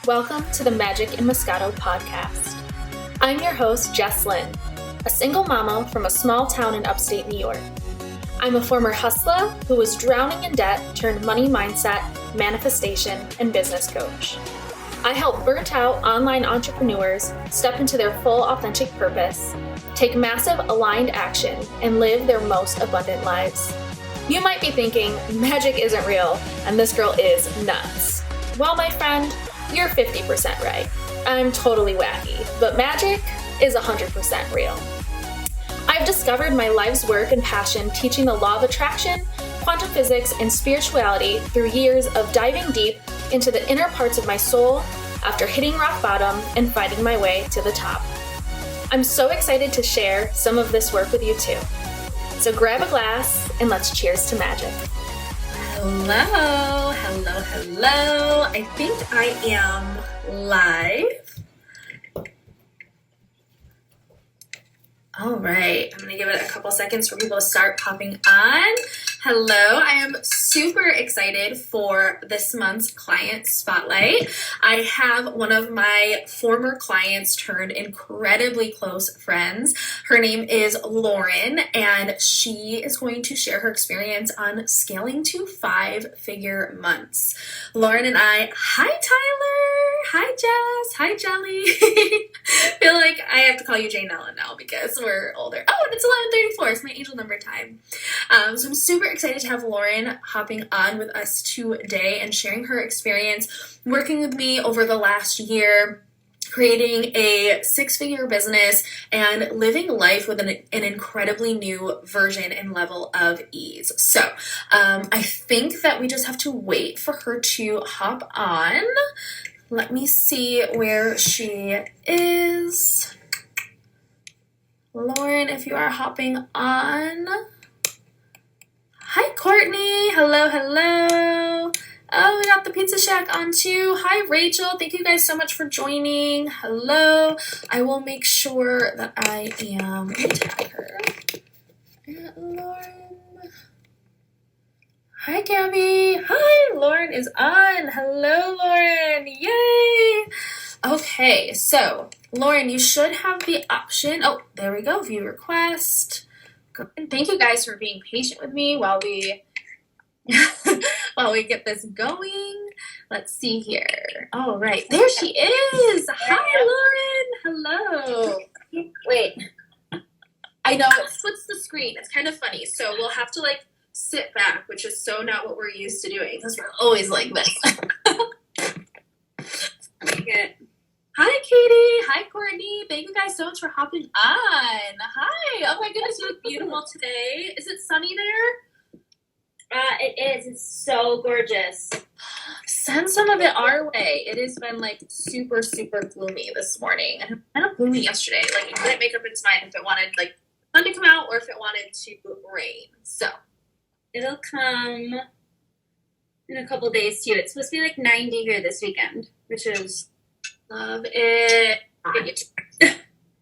Welcome to the Magic in Moscato podcast. I'm your host, Jess Lynn, a single mama from a small town in upstate New York. I'm a former hustler who was drowning in debt turned money mindset, manifestation, and business coach. I help burnt-out online entrepreneurs step into their full authentic purpose, take massive aligned action, and live their most abundant lives. You might be thinking, magic isn't real, and this girl is nuts. Well, my friend, you're 50% right. I'm totally wacky, but magic is 100% real. I've discovered my life's work and passion teaching the law of attraction, quantum physics, and spirituality through years of diving deep into the inner parts of my soul after hitting rock bottom and fighting my way to the top. I'm so excited to share some of this work with you too. So grab a glass and let's cheers to magic. Hello. I think I am live. All right, I'm gonna give it a couple seconds for people to start popping on. Hello, I am super excited for this month's client spotlight. I have one of my former clients turned incredibly close friends. Her name is Lauren, and she is going to share her experience on scaling to 5-figure months. Lauren and I, hi Tyler, hi Jess, hi Jelly. Feel like I have to call you Jane Ellen now because we're older. Oh, and it's 11:34. It's my angel number time. So I'm super excited to have Lauren hopping on with us today and sharing her experience working with me over the last year, creating a 6-figure business and living life with an incredibly new version and level of ease. So I think that we just have to wait for her to hop on. Let me see where she is. Lauren, if you are hopping on. Hi, Courtney. Hello. Oh, we got the Pizza Shack on too. Hi, Rachel. Thank you guys so much for joining. Hello. I will make sure that I am. Let me tag her. Lauren. Hi, Gabby. Hi, Lauren is on. Hello, Lauren. Yay. Okay, so Lauren, you should have the option. Oh, there we go. View request. And thank you guys for being patient with me while we get this going. Let's see here. All right, there she is. Hi, Lauren. Hello. Wait. I know it splits the screen. It's kind of funny. So we'll have to sit back, which is so not what we're used to doing because we're always like this. Hi, Katie. Hi, Courtney. Thank you guys so much for hopping on. Hi. Oh my goodness, you look beautiful today. Is it sunny there? It is. It's so gorgeous. Send some of it our way. It has been super, super gloomy this morning. And kind of gloomy yesterday. It didn't make up its mind if it wanted sun to come out or if it wanted to rain. So it'll come in a couple days too. It's supposed to be 90 here this weekend, which is love it.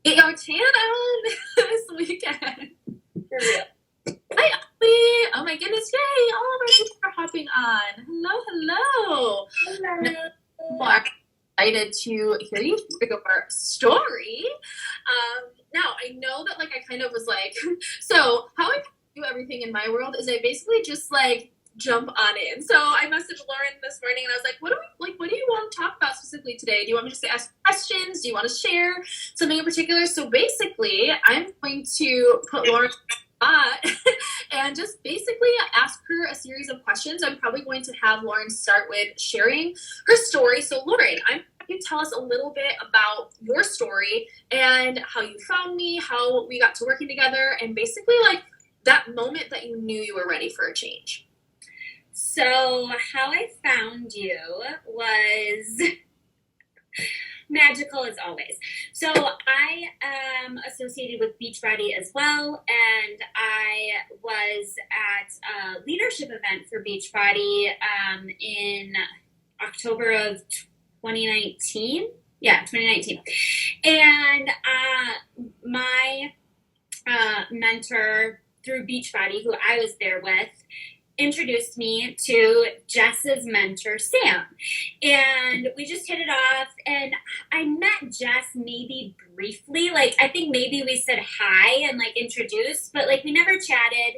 Get your tan on this weekend. For real. Hi, Ollie. Oh my goodness, yay. All of our people are hopping on. Hello. More excited to hear you speak of our story. Now, I know that I kind of was so how I do everything in my world is I basically just jump on in. So I messaged Lauren this morning and I was like, what do you want to talk about specifically today? Do you want me just to ask questions? Do you want to share something in particular? So basically, I'm going to put Lauren on the spot and just basically ask her a series of questions. I'm probably going to have Lauren start with sharing her story. So Lauren, I'm you tell us a little bit about your story and how you found me, how we got to working together, and basically that moment that you knew you were ready for a change. So how I found you was magical as always. So I am associated with Beachbody as well, and I was at a leadership event for Beachbody in October of 2019. Yeah, 2019. And my mentor through Beachbody, who I was there with, introduced me to Jess's mentor, Sam. And we just hit it off. And I met Jess maybe briefly. Like, I think maybe we said hi and, like, introduced, but, like, we never chatted.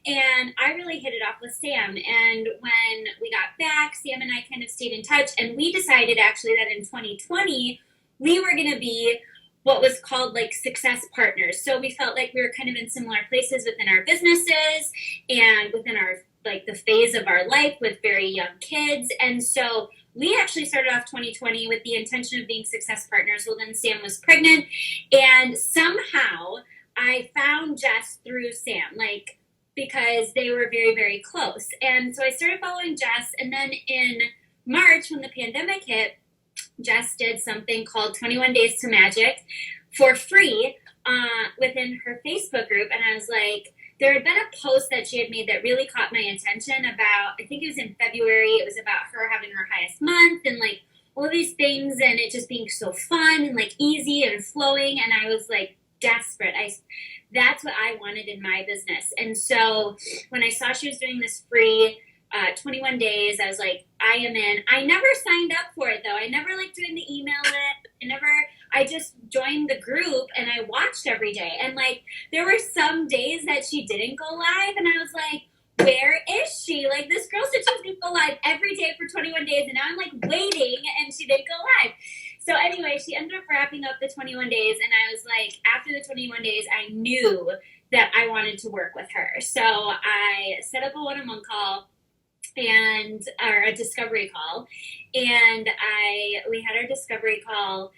And I really hit it off with Sam. And when we got back, Sam and I kind of stayed in touch. And we decided, actually, that in 2020, we were going to be what was called like success partners. So we felt like we were kind of in similar places within our businesses and within our, like, the phase of our life with very young kids. And so we actually started off 2020 with the intention of being success partners. Well, then Sam was pregnant, and somehow I found Jess through Sam, like, because they were very, very close. And so I started following Jess, and then in March, when the pandemic hit, Jess did something called 21 Days to Magic for free within her Facebook group. And I was like, there had been a post that she had made that really caught my attention about, I think it was in February, it was about her having her highest month and, like, all these things, and it just being so fun and, like, easy and flowing. And I was, like, desperate. That's what I wanted in my business. And so when I saw she was doing this free 21 days, I was like, I am in. I never signed up for it, though. I never liked doing the email list. I just joined the group and I watched every day. And, like, there were some days that she didn't go live, and I was like, where is she? Like, this girl said she was going to go live every day for 21 days, and now I'm, like, waiting, and she didn't go live. So anyway, she ended up wrapping up the 21 days, and I was like, after the 21 days, I knew that I wanted to work with her. So I set up a one-on-one call, or a discovery call, and we had our discovery call,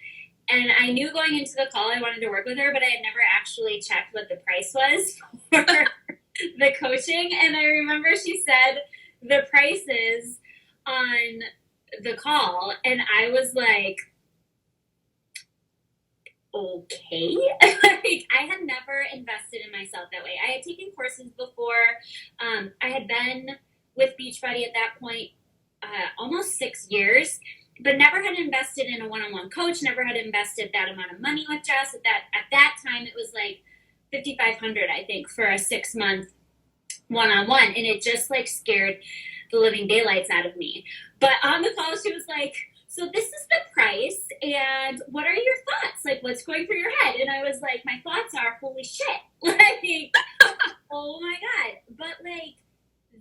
and I knew going into the call I wanted to work with her, but I had never actually checked what the price was for the coaching. And I remember she said the prices on the call, and I was like, okay. Like, I had never invested in myself that way. I had taken courses before. I had been with Beachbody at that point almost 6 years, but never had invested in a one-on-one coach, never had invested that amount of money with Jess. At that time, it was like $5,500, I think, for a 6-month one-on-one, and it just, like, scared the living daylights out of me. But on the call, she was like, so this is the price, and what are your thoughts? Like, what's going through your head? And I was like, my thoughts are, holy shit. Like, oh my God. But, like,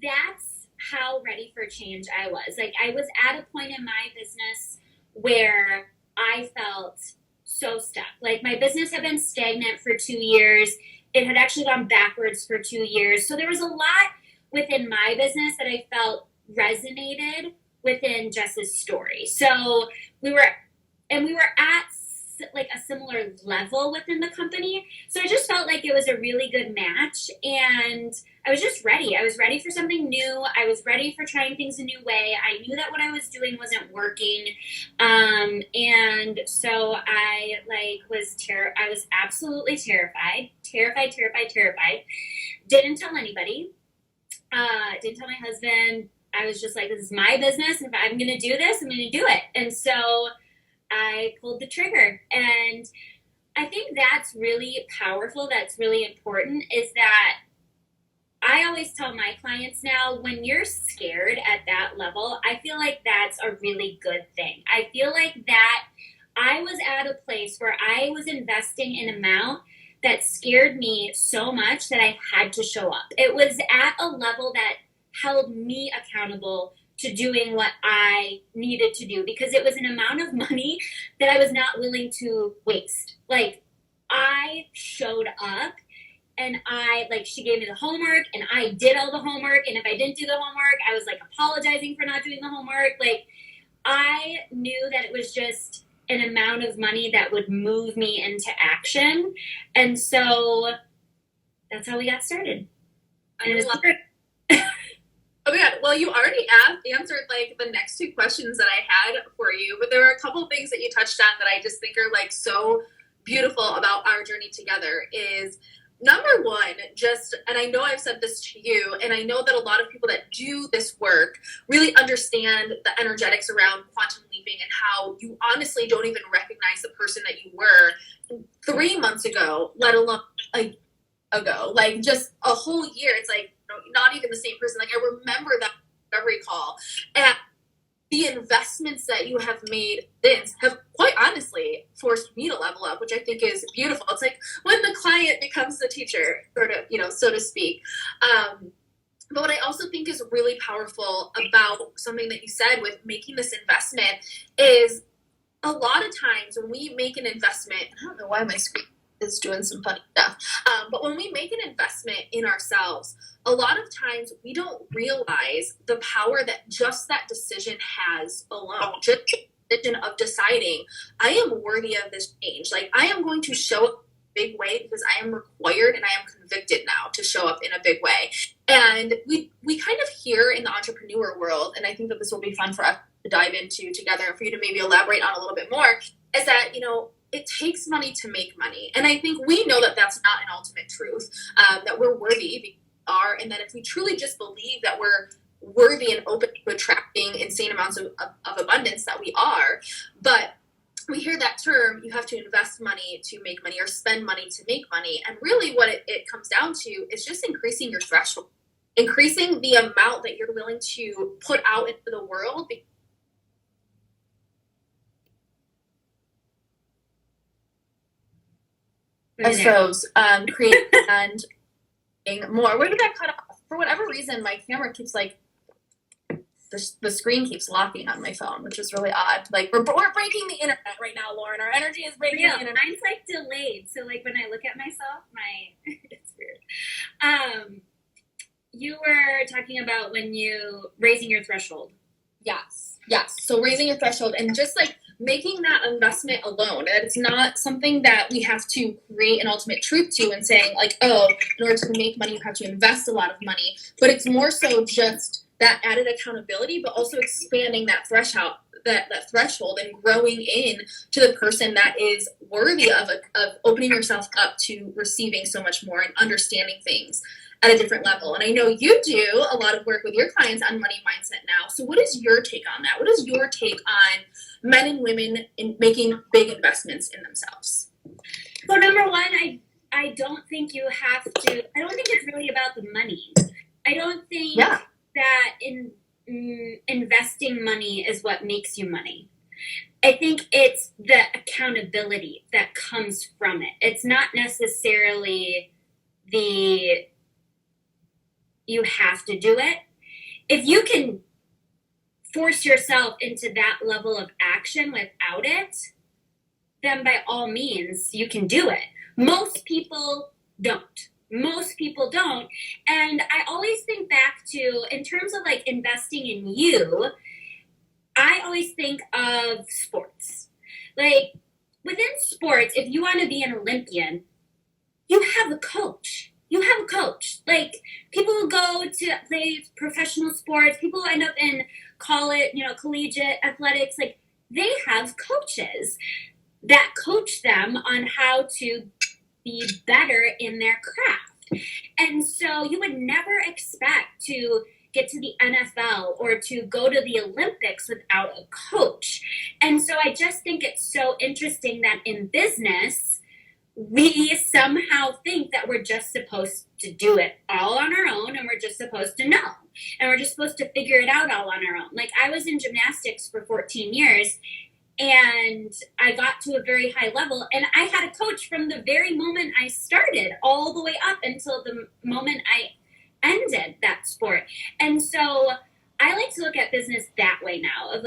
that's how ready for change I was. Like, I was at a point in my business where I felt so stuck. Like, my business had been stagnant for 2 years. It had actually gone backwards for 2 years. So there was a lot within my business that I felt resonated within Jess's story. So we were at, like, a similar level within the company. So I just felt like it was a really good match, and I was just ready. I was ready for something new. I was ready for trying things a new way. I knew that what I was doing wasn't working. And so I, like, I was absolutely terrified. Didn't tell anybody. Didn't tell my husband. I was just like, this is my business. If I'm going to do this, I'm going to do it. And so I pulled the trigger. And I think that's really powerful. That's really important, is that I always tell my clients now, when you're scared at that level, I feel like that's a really good thing. I feel like that I was at a place where I was investing an amount that scared me so much that I had to show up. It was at a level that held me accountable to doing what I needed to do, because it was an amount of money that I was not willing to waste. Like, I showed up, and she gave me the homework, and I did all the homework, and if I didn't do the homework, I was, like, apologizing for not doing the homework. Like, I knew that it was just an amount of money that would move me into action, and so that's how we got started. And it was great. Oh my God. Well, you already answered, like, the next two questions that I had for you, but there were a couple of things that you touched on that I just think are, like, so beautiful about our journey together. Is number one, and I know I've said this to you, and I know that a lot of people that do this work really understand the energetics around quantum leaping and how you honestly don't even recognize the person that you were 3 months ago, let alone ago, like just a whole year. It's like, not even the same person. Like, I remember that discovery call, and the investments that you have made since have quite honestly forced me to level up, which I think is beautiful. It's like when the client becomes the teacher, sort of, so to speak. But what I also think is really powerful about something that you said with making this investment is a lot of times when we make an investment, I don't know why my screen is doing some funny stuff, but when we make an investment in ourselves, a lot of times we don't realize the power that just that decision has alone. Just the decision of deciding, I am worthy of this change. Like, I am going to show up in a big way because I am required and I am convicted now to show up in a big way. And we kind of hear in the entrepreneur world, and I think that this will be fun for us to dive into together and for you to maybe elaborate on a little bit more, is that, it takes money to make money. And I think we know that that's not an ultimate truth, that we're worthy because we are, and that if we truly just believe that we're worthy and open to attracting insane amounts of abundance, that we are. But we hear that term, you have to invest money to make money or spend money to make money. And really what it comes down to is just increasing your threshold, increasing the amount that you're willing to put out into the world. Suppose create and more. Where did that cut off? For whatever reason, my camera keeps the screen keeps locking on my phone, which is really odd. Like, we're breaking the internet right now, Lauren. Our energy is breaking the internet. Mine's delayed, so when I look at myself, it's weird. You were talking about when you raising your threshold. Yes. So raising your threshold and just making that investment alone. And it's not something that we have to create an ultimate truth to and saying in order to make money, you have to invest a lot of money. But it's more so just that added accountability, but also expanding that threshold, that threshold and growing in to the person that is worthy of opening yourself up to receiving so much more and understanding things at a different level. And I know you do a lot of work with your clients on money mindset now. So what is your take on that? What is your take on men and women in making big investments in themselves? So number one, I don't think you have to, I don't think it's really about the money. I don't think that investing money is what makes you money. I think it's the accountability that comes from it. It's not necessarily you have to do it. If you can force yourself into that level of action without it, then by all means, you can do it. Most people don't. And I always think back to, in terms of investing in you, I always think of sports. Within sports, if you want to be an Olympian, you have a coach. People who go to play professional sports, people who end up in collegiate athletics, they have coaches that coach them on how to be better in their craft. And so you would never expect to get to the NFL or to go to the Olympics without a coach. And so I just think it's so interesting that in business, we somehow think that we're just supposed to do it all on our own, and we're just supposed to know, and we're just supposed to figure it out all on our own. I was in gymnastics for 14 years, and I got to a very high level, and I had a coach from the very moment I started all the way up until the moment I ended that sport. And so I like to look at business that way now, of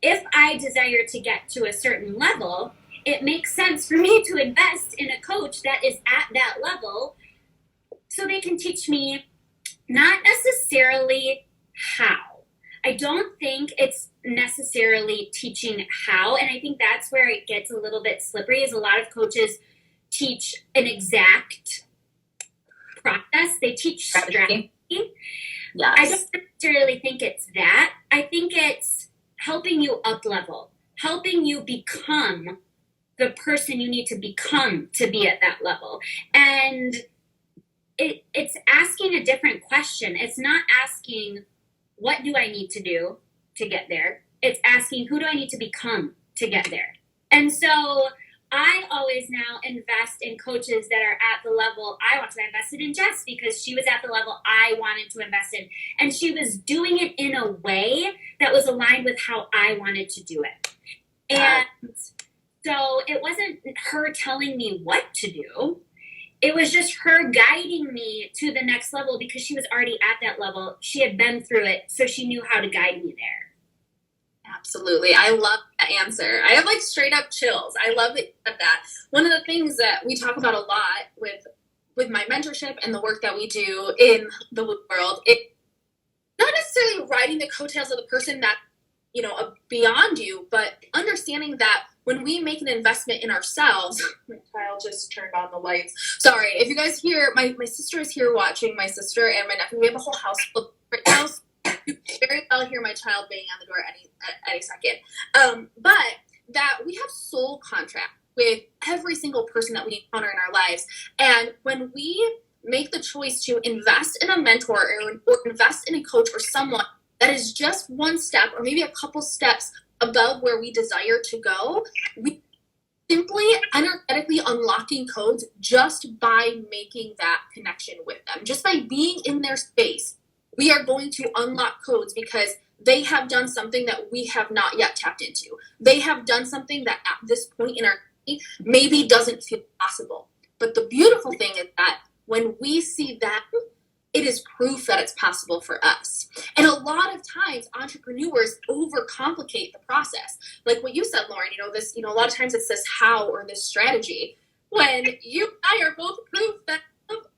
if I desire to get to a certain level, it makes sense for me to invest in a coach that is at that level so they can teach me not necessarily how. I don't think it's necessarily teaching how, and I think that's where it gets a little bit slippery, is a lot of coaches teach an exact process. They teach strategy. Yes. I don't necessarily think it's that. I think it's helping you up level, helping you become the person you need to become to be at that level. And it's asking a different question. It's not asking, what do I need to do to get there? It's asking, who do I need to become to get there? And so I always now invest in coaches that are at the level I want to. I invested in Jess because she was at the level I wanted to invest in. And she was doing it in a way that was aligned with how I wanted to do it. And so it wasn't her telling me what to do. It was just her guiding me to the next level because she was already at that level. She had been through it, so she knew how to guide me there. Absolutely. I love that answer. I have like straight up chills. I love that you said that. One of the things that we talk about a lot with my mentorship and the work that we do in the world, it's not necessarily riding the coattails of the person that, you know, beyond you, but understanding that when we make an investment in ourselves, my child just turned on the lights. Sorry, if you guys hear, my sister is here watching, my sister and my nephew. We have a whole house full of right now. So you can very well hear my child banging on the door any second. But that we have soul contract with every single person that we encounter in our lives. And when we make the choice to invest in a mentor or invest in a coach or someone that is just one step or maybe a couple steps above where we desire to go, we simply energetically unlocking codes just by making that connection with them. Just by being in their space, we are going to unlock codes because they have done something that we have not yet tapped into. They have done something that at this point in our journey maybe doesn't feel possible. But the beautiful thing is that when we see that, it is proof that it's possible for us. And a lot of times entrepreneurs overcomplicate the process. Like what you said, Lauren, a lot of times it's this how or this strategy. When you and I are both proof that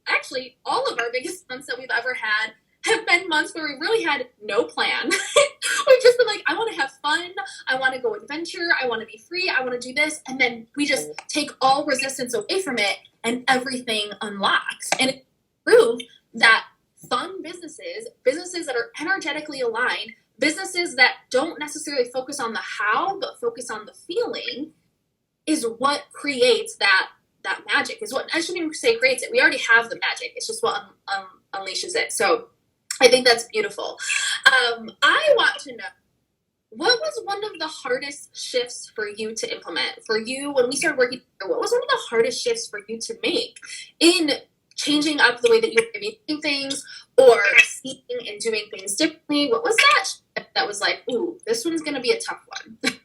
actually all of our biggest months that we've ever had have been months where we really had no plan. We've just been like, I want to have fun. I want to go adventure. I want to be free. I want to do this. And then we just take all resistance away from it and everything unlocks. And it's proof that fun businesses that are energetically aligned, businesses that don't necessarily focus on the how, but focus on the feeling, is what creates that magic. Is what, I shouldn't even say creates it. We already have the magic. It's just what unleashes it. So I think that's beautiful. I want to know, what was one of the hardest shifts for you to implement? For you, when we started working together, what was one of the hardest shifts for you to make in changing up the way that you're doing things or seeing and doing things differently? What was that was like, ooh, this one's going to be a tough one?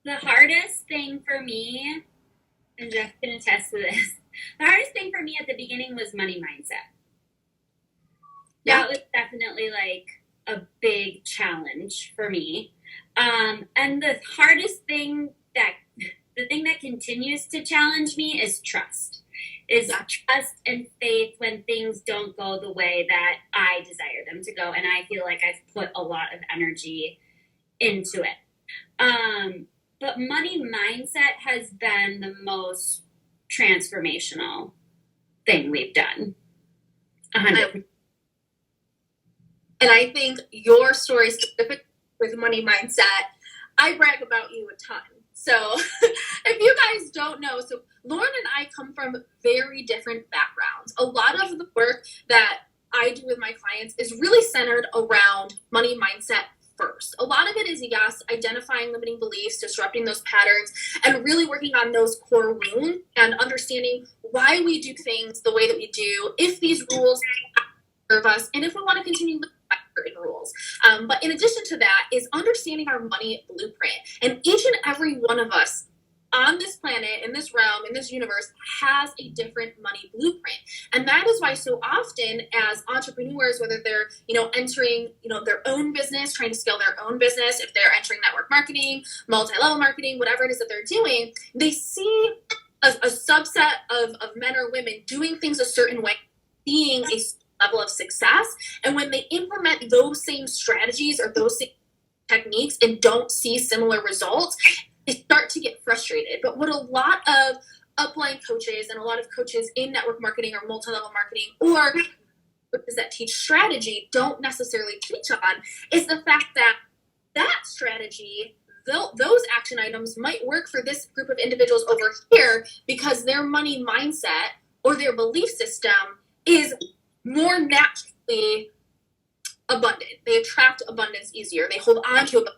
The hardest thing for me, and Jeff can attest to this, the hardest thing for me at the beginning was money mindset. Yeah. That was definitely like a big challenge for me. And the hardest thing the thing that continues to challenge me is trust. Trust and faith when things don't go the way that I desire them to go. And I feel like I've put a lot of energy into it. But money mindset has been the most transformational thing we've done. 100%. And I think your story specific with money mindset, I brag about you a ton. So if you guys don't know, so Lauren and I come from very different backgrounds. A lot of the work that I do with my clients is really centered around money mindset first. A lot of it is, yes, identifying limiting beliefs, disrupting those patterns, and really working on those core wounds and understanding why we do things the way that we do, if these rules serve us, and if we want to continue living by certain rules. But in addition to that is understanding our money blueprint. And each and every one of us on this planet, in this realm, in this universe, has a different money blueprint. And that is why so often as entrepreneurs, whether they're, entering, their own business, trying to scale their own business, if they're entering network marketing, multi-level marketing, whatever it is that they're doing, they see a subset of men or women doing things a certain way, seeing a level of success. And when they implement those same strategies or those same techniques and don't see similar results, they start to get frustrated. But what a lot of upline coaches and a lot of coaches in network marketing or multi-level marketing or coaches that teach strategy don't necessarily teach on is the fact that strategy, those action items items might work for this group of individuals over here because their money mindset or their belief system is more naturally abundant. They attract abundance easier. They hold on to abundance.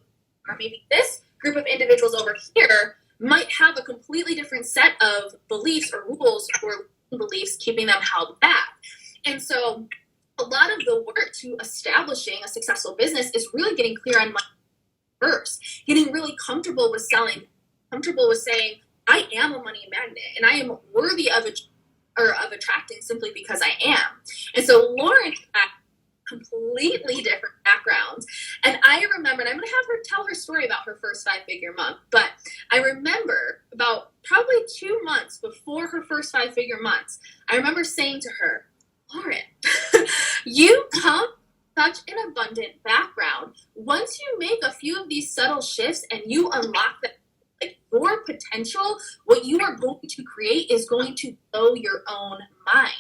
Or maybe this group of individuals over here might have a completely different set of beliefs or rules or beliefs keeping them held back. And so a lot of the work to establishing a successful business is really getting clear on money first, getting really comfortable with selling, comfortable with saying, I am a money magnet and I am worthy of attracting simply because I am. And so Lauren had completely different backgrounds. And I remember, and I'm going to have her tell her story about her first 5-figure month, but I remember about probably 2 months before her first 5-figure months, I remember saying to her, Lauren, you come from such an abundant background. Once you make a few of these subtle shifts and you unlock that, like, your potential, what you are going to create is going to blow your own mind.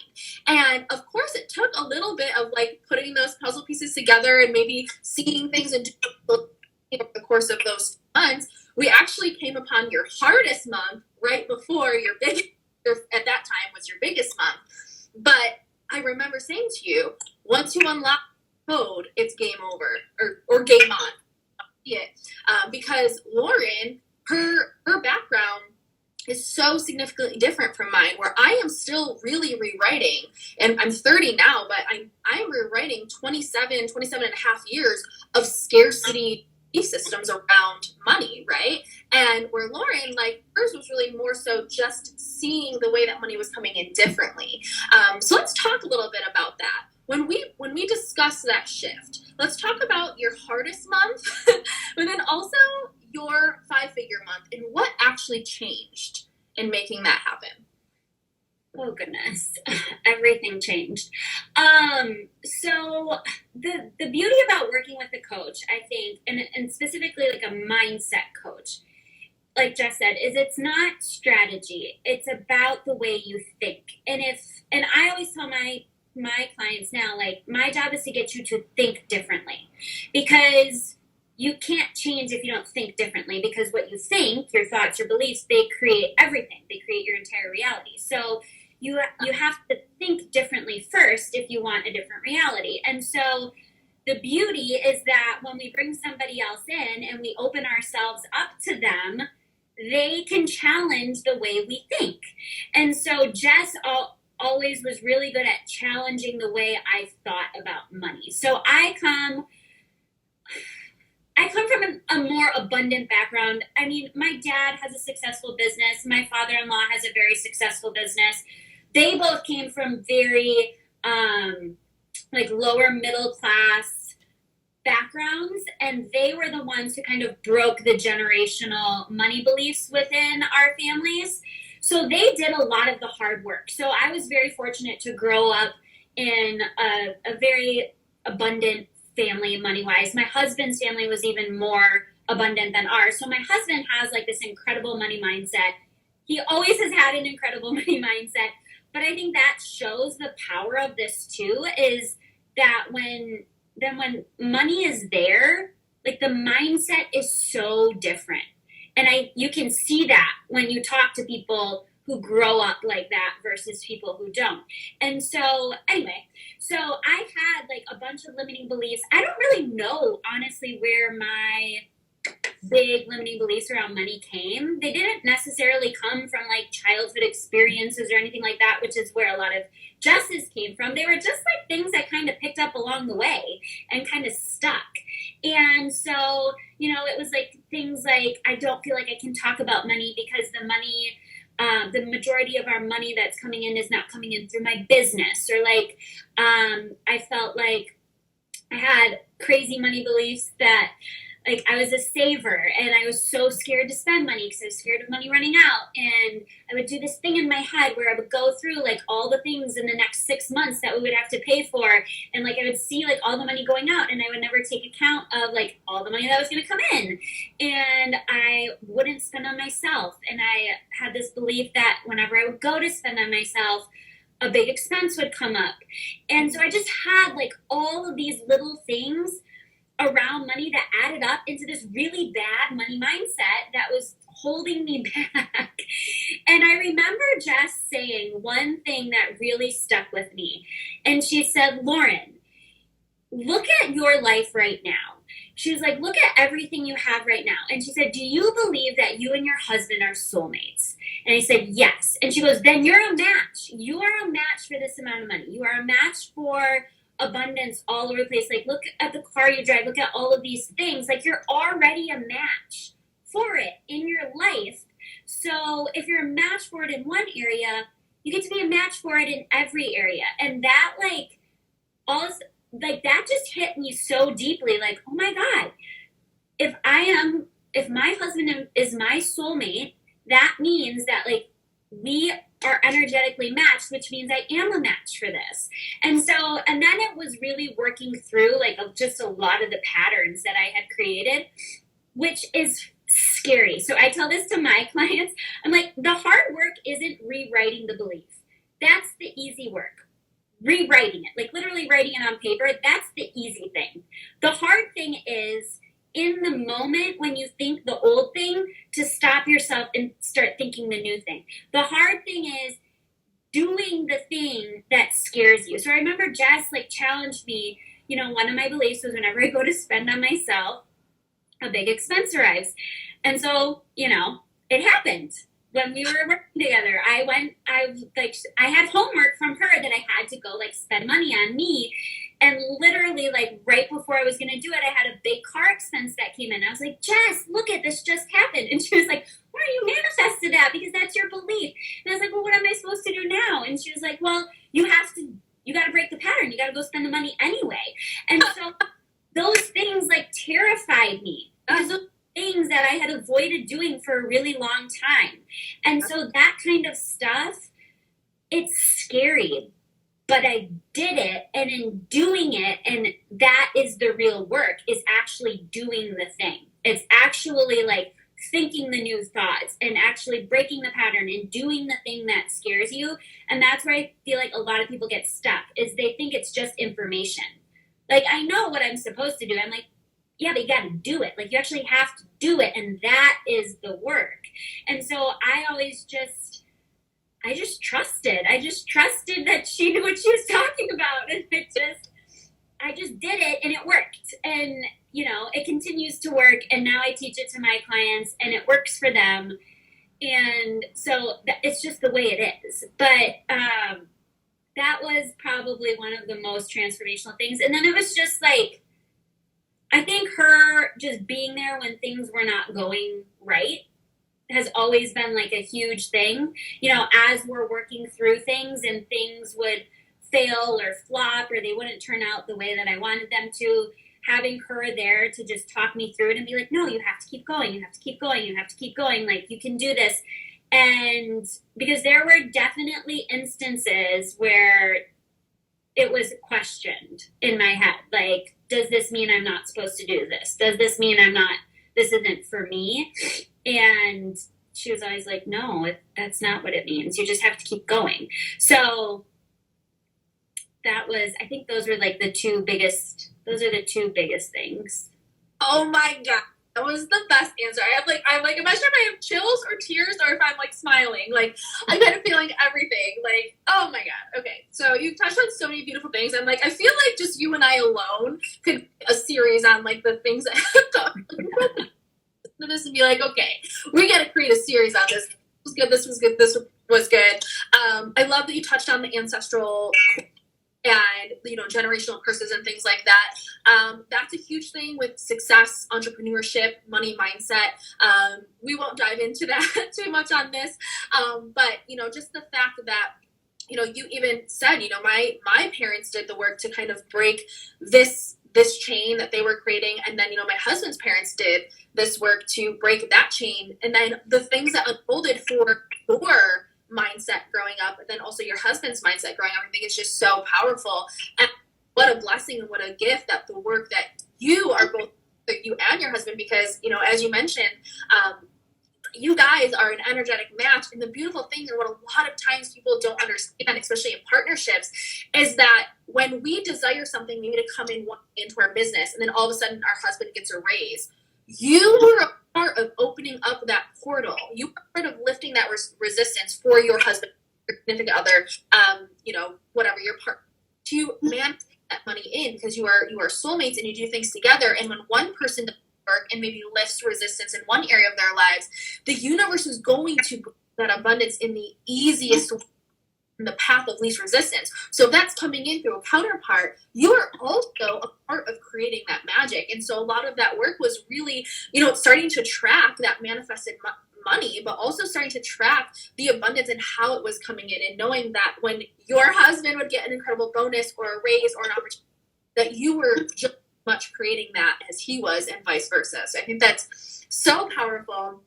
And of course, it took a little bit of like putting those puzzle pieces together and maybe seeing things into over the course of those months. We actually came upon your hardest month right before your at that time was your biggest month. But I remember saying to you, once you unlock the code, it's game over or game on. Because Lauren, her background is so significantly different from mine, where I am still really rewriting, and I'm 30 now, but I'm rewriting 27 and a half years of scarcity systems around money, right? And where Lauren, like, hers was really more so just seeing the way that money was coming in differently. So let's talk a little bit about that. When we discuss that shift, let's talk about your hardest month, but then also your 5-figure month and what actually changed in making that happen. Oh goodness, everything changed. So the beauty about working with a coach, I think, and specifically like a mindset coach, like Jess said, is it's not strategy. It's about the way you think. And I always tell my clients now, like, my job is to get you to think differently, because you can't change if you don't think differently, because what you think, your thoughts, your beliefs, they create everything. They create your entire reality. So you have to think differently first if you want a different reality. And so the beauty is that when we bring somebody else in and we open ourselves up to them, they can challenge the way we think. And so Jess always was really good at challenging the way I thought about money. So I come from a more abundant background. I mean, my dad has a successful business. My father-in-law has a very successful business. They both came from very like lower middle class backgrounds, and they were the ones who kind of broke the generational money beliefs within our families. So they did a lot of the hard work. So I was very fortunate to grow up in a very abundant family money-wise. My husband's family was even more abundant than ours. So my husband has like this incredible money mindset. He always has had an incredible money mindset. But I think that shows the power of this too, is that when money is there, like, the mindset is so different. And you can see that when you talk to people who grow up like that versus people who don't. And so anyway, so I had like a bunch of limiting beliefs. I don't really know, honestly, where my big limiting beliefs around money came. They didn't necessarily come from like childhood experiences or anything like that, which is where a lot of Jess's came from. They were just like things I kind of picked up along the way and kind of stuck. And so, it was like things like, I don't feel like I can talk about money because the money, the majority of our money that's coming in is not coming in through my business. Or like, I felt like I had crazy money beliefs that, like, I was a saver and I was so scared to spend money because I was scared of money running out. And I would do this thing in my head where I would go through like all the things in the next 6 months that we would have to pay for. And like, I would see like all the money going out, and I would never take account of like all the money that was going to come in. And I wouldn't spend on myself. And I had this belief that whenever I would go to spend on myself, a big expense would come up. And so I just had like all of these little things around money that added up into this really bad money mindset that was holding me back. And I remember Jess saying one thing that really stuck with me. And she said, Lauren, look at your life right now. She was like, look at everything you have right now. And she said, do you believe that you and your husband are soulmates? And I said, yes. And she goes, then you're a match. You are a match for this amount of money. You are a match for abundance all over the place. Like, look at the car you drive. Look at all of these things. Like, you're already a match for it in your life. So if you're a match for it in one area, you get to be a match for it in every area. And that, like, all this, like, that just hit me so deeply. Like, oh my God, if my husband is my soulmate, that means that, like, we are energetically matched, which means I am a match for this. And so, and then it was really working through, like, just a lot of the patterns that I had created, which is scary. So I tell this to my clients. I'm like, the hard work isn't rewriting the belief. That's the easy work. Rewriting it, like literally writing it on paper, that's the easy thing. The hard thing is, in the moment when you think the old thing, to stop yourself and start thinking the new thing. The hard thing is doing the thing that scares you. So I remember Jess, like, challenged me. You know, one of my beliefs was whenever I go to spend on myself, a big expense arrives. And so, you know, it happened. When we were working together, I had homework from her that I had to go, like, spend money on me. And literally, like, right before I was going to do it, I had a big car expense that came in. I was like, Jess, look at this just happened. And she was like, why are you manifested that? Because that's your belief. And I was like, well, what am I supposed to do now? And she was like, well, you got to break the pattern. You got to go spend the money anyway. And so those things, like, terrified me. Because those things that I had avoided doing for a really long time. And so that kind of stuff, it's scary, but I did it. And in doing it, and that is the real work, is actually doing the thing. It's actually, like, thinking the new thoughts and actually breaking the pattern and doing the thing that scares you. And that's where I feel like a lot of people get stuck, is they think it's just information. Like, I know what I'm supposed to do. I'm like, yeah, but you got to do it. Like, you actually have to do it. And that is the work. And so I just trusted. I just trusted that she knew what she was talking about. And I just did it, and it worked. And, you know, it continues to work. And now I teach it to my clients, and it works for them. And so it's just the way it is. But that was probably one of the most transformational things. And then it was just like, I think her just being there when things were not going right has always been, like, a huge thing. You know, as we're working through things and things would fail or flop or they wouldn't turn out the way that I wanted them to, having her there to just talk me through it and be like, no, you have to keep going. You have to keep going. You have to keep going. Like, you can do this. And because there were definitely instances where it was questioned in my head. Like, does this mean I'm not supposed to do this? Does this mean this isn't for me? And she was always like, no, that's not what it means. You just have to keep going. So I think those are, like, the two biggest things. Oh my God. That was the best answer. I'm like, imagine if I have chills or tears or if I'm, like, smiling. Like, I'm kind of feeling everything. Like, oh my God. Okay. So you touched on so many beautiful things. And, like, I feel like just you and I alone could a series on, like, the things that have done. This and be like, okay, we got to create a series on this. This was good. This was good. This was good. I love that you touched on the ancestral and, you know, generational curses and things like that. That's a huge thing with success, entrepreneurship, money mindset. We won't dive into that too much on this. But, you know, just the fact that, you know, you even said, you know, my parents did the work to kind of break this chain that they were creating. And then, you know, my husband's parents did this work to break that chain. And then the things that unfolded for your mindset growing up, and then also your husband's mindset growing up, I think it's just so powerful. And what a blessing and what a gift that the work that you are both, you and your husband, because, you know, as you mentioned, you guys are an energetic match. And the beautiful thing, and what a lot of times people don't understand, especially in partnerships, is that when we desire something maybe to come into our business, and then all of a sudden our husband gets a raise, you were a part of opening up that portal. You were part of lifting that resistance for your husband, your significant other, whatever your partner, to manage that money in, because you are soulmates and you do things together. And when one person does work and maybe lifts resistance in one area of their lives, the universe is going to bring that abundance in the easiest way, in the path of least resistance. So if that's coming in through a counterpart, you are also a part of creating that magic. And so a lot of that work was really, starting to track that manifested money, but also starting to track the abundance and how it was coming in, and knowing that when your husband would get an incredible bonus or a raise or an opportunity, that you were just much creating that as he was, and vice versa. So I think that's so powerful.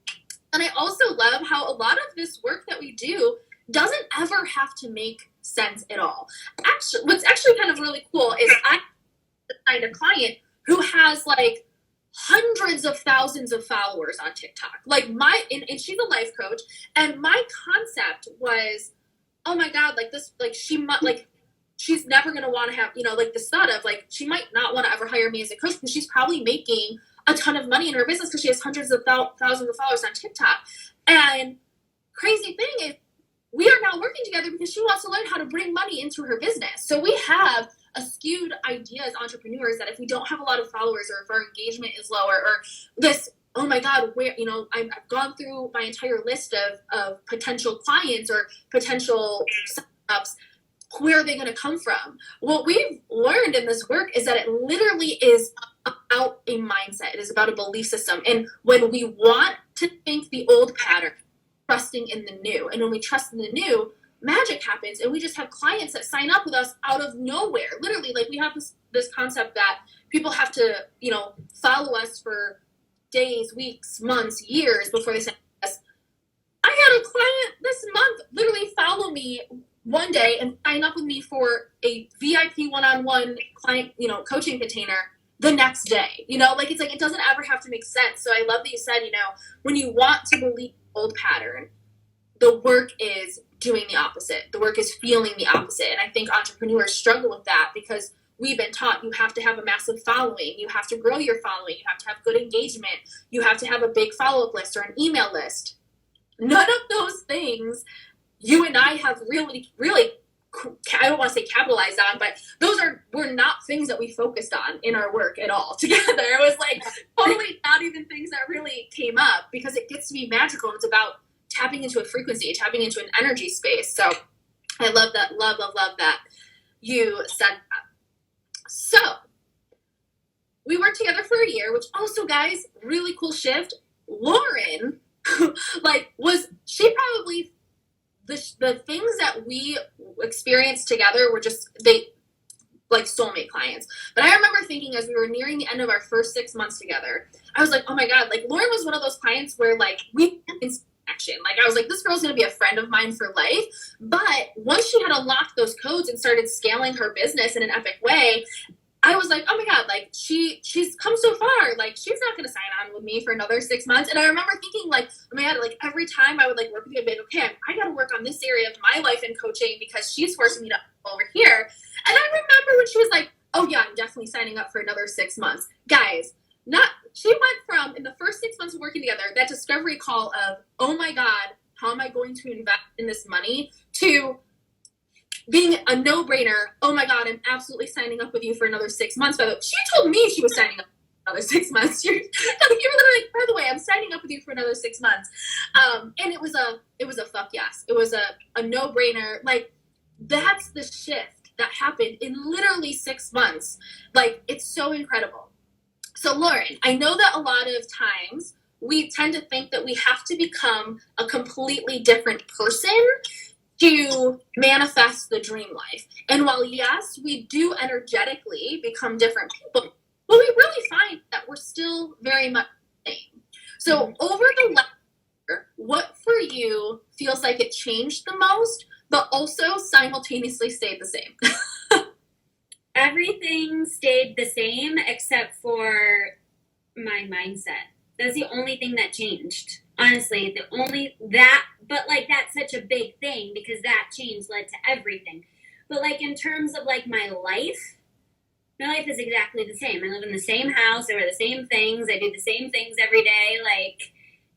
And I also love how a lot of this work that we do doesn't ever have to make sense at all. Actually, what's actually kind of really cool is I find a client who has like hundreds of thousands of followers on TikTok. Like and she's a life coach, and my concept was, oh my God, like this, like she's never going to want to have, this thought of like, she might not want to ever hire me as a coach because she's probably making a ton of money in her business because she has hundreds of thousands of followers on TikTok. And crazy thing is, we are now working together because she wants to learn how to bring money into her business. So we have a skewed idea as entrepreneurs that if we don't have a lot of followers, or if our engagement is lower, or this, oh my God, where, I've gone through my entire list of potential clients or potential signups, where are they going to come from? What we've learned in this work is that it literally is about a mindset. It is about a belief system. And when we want to think the old pattern, trusting in the new. And when we trust in the new, magic happens. And we just have clients that sign up with us out of nowhere. Literally, like we have this concept that people have to, follow us for days, weeks, months, years before they sign up with us. I had a client this month literally follow me one day and sign up with me for a VIP one-on-one client, coaching container the next day. It's like, it doesn't ever have to make sense. So I love that you said, when you want to believe old pattern, the work is doing the opposite. The work is feeling the opposite. And I think entrepreneurs struggle with that because we've been taught you have to have a massive following. You have to grow your following. You have to have good engagement. You have to have a big follow-up list or an email list. None of those things you and I have really, really, I don't want to say capitalized on, but were not things that we focused on in our work at all together. It was like totally not even things that really came up, because it gets to be magical and it's about tapping into a frequency, tapping into an energy space. So I love that, love that you said that. So we worked together for a year, which also, guys, really cool shift. Lauren, she probably, the things that we experienced together were just, like soulmate clients. But I remember thinking as we were nearing the end of our first 6 months together, I was like, oh my God, like Lauren was one of those clients where like we action. Like I was like, this girl's going to be a friend of mine for life. But once she had unlocked those codes and started scaling her business in an epic way, I was like, oh my God, like she's come so far. Like she's not going to sign on with me for another 6 months. And I remember thinking like, oh my God, like every time I would like work with you, I'd be like, okay, I got to work on this area of my life in coaching because she's forcing me to over here. And I remember when she was like, oh yeah, I'm definitely signing up for another 6 months. Guys, she went from, in the first 6 months of working together, that discovery call of, oh my God, how am I going to invest in this money, to being a no-brainer, oh my God, I'm absolutely signing up with you for another 6 months. By the way, she told me she was signing up for another 6 months. You were literally like, by the way, I'm signing up with you for another 6 months. And it was a fuck yes. It was a no-brainer. Like, that's the shift that happened in literally 6 months. Like, it's so incredible. So Lauren, I know that a lot of times we tend to think that we have to become a completely different person to manifest the dream life. And while yes, we do energetically become different people, but we really find that we're still very much the same. So over the last year, what for you feels like it changed the most, but also simultaneously stayed the same? Everything stayed the same except for my mindset. That's the only thing that changed. Honestly, the only that, but like that's such a big thing because that change led to everything. But like in terms of like my life is exactly the same. I live in the same house. I wear the same things. I do the same things every day. Like,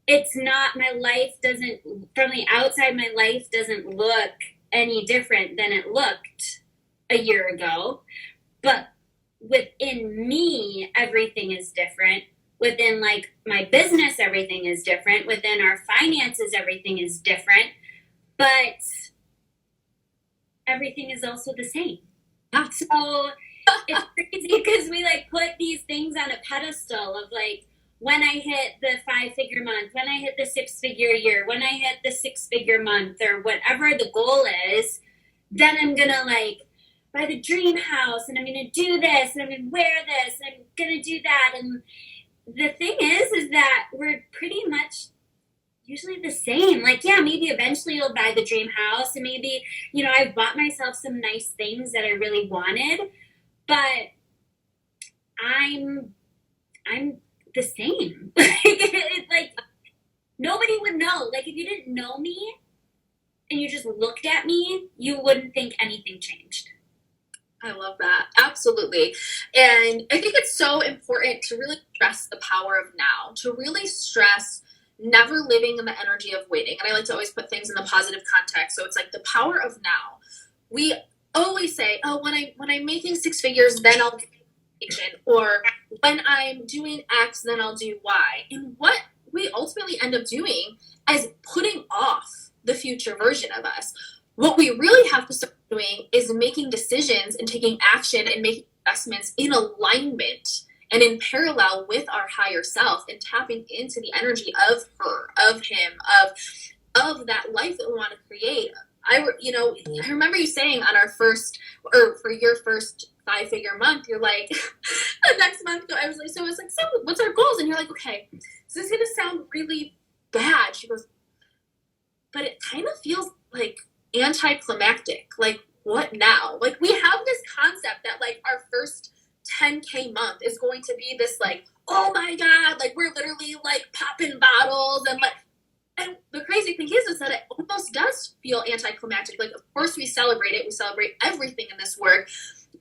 it's not, my life doesn't, from the outside, my life doesn't look any different than it looked a year ago. But within me, everything is different. Within like my business, everything is different. Within our finances, everything is different. But everything is also the same. So it's crazy because we like put these things on a pedestal of like when I hit the 5-figure month, when I hit the 6-figure year, when I hit the 6-figure month or whatever the goal is, then I'm gonna like buy the dream house and I'm gonna do this and I'm gonna wear this and I'm gonna do that. And the thing is that we're pretty much usually the same. Like, yeah, maybe eventually you'll buy the dream house and maybe, you know, I've bought myself some nice things that I really wanted, but I'm the same. Like nobody would know. Like if you didn't know me and you just looked at me, you wouldn't think anything changed. I love that. Absolutely. And I think it's so important to really stress the power of now, to really stress never living in the energy of waiting. And I like to always put things in the positive context. So it's like the power of now. We always say, oh, when I'm making 6 figures, then I'll get vacation, or when I'm doing X, then I'll do Y. And what we ultimately end up doing is putting off the future version of us. What we really have to start doing is making decisions and taking action and making investments in alignment and in parallel with our higher self and tapping into the energy of her, of him, of that life that we want to create. I remember you saying on our first, or for your first 5-figure month, you're like, the next month, I was like, so what's our goals? And you're like, okay, so this is going to sound really bad. She goes, but it kind of feels like anticlimactic. Like, what now? Like, we have this concept that like our first 10K month is going to be this like, oh my God, like we're literally like popping bottles and like, and the crazy thing is that it almost does feel anticlimactic. Like, of course we celebrate it. We celebrate everything in this work,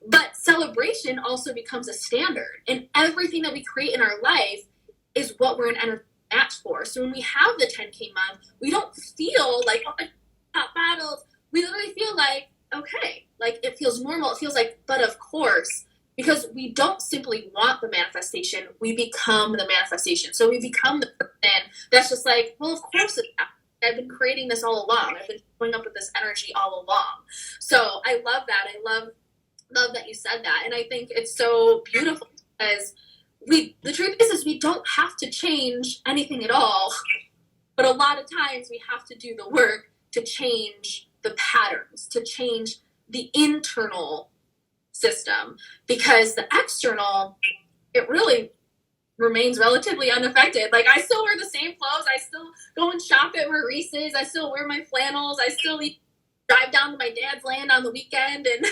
but celebration also becomes a standard, and everything that we create in our life is what we're an energy match for. So when we have the 10K month, we don't feel like, oh, pop bottles. We literally feel like, okay, like it feels normal. It feels like, but of course, because we don't simply want the manifestation, we become the manifestation. So we become the person that's just like, well, of course it's happening. I've been creating this all along. I've been showing up with this energy all along. So I love that. I love that you said that. And I think it's so beautiful because the truth is we don't have to change anything at all. But a lot of times we have to do the work to change the patterns, to change the internal system, because the external, it really remains relatively unaffected. Like, I still wear the same clothes. I still go and shop at Maurice's. I still wear my flannels. I still drive down to my dad's land on the weekend and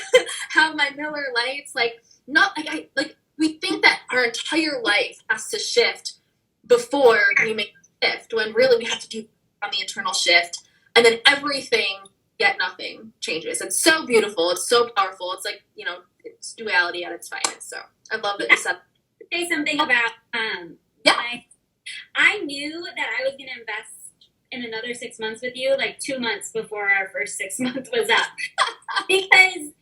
have my Miller Lights. Like, not like we think that our entire life has to shift before we make a shift, when really we have to do on the internal shift, and then everything yet nothing changes. It's so beautiful. It's so powerful. It's like, you know, it's duality at its finest. So I love that you said. Say something about I knew that I was going to invest in another 6 months with you, like 2 months before our first 6 month was up, because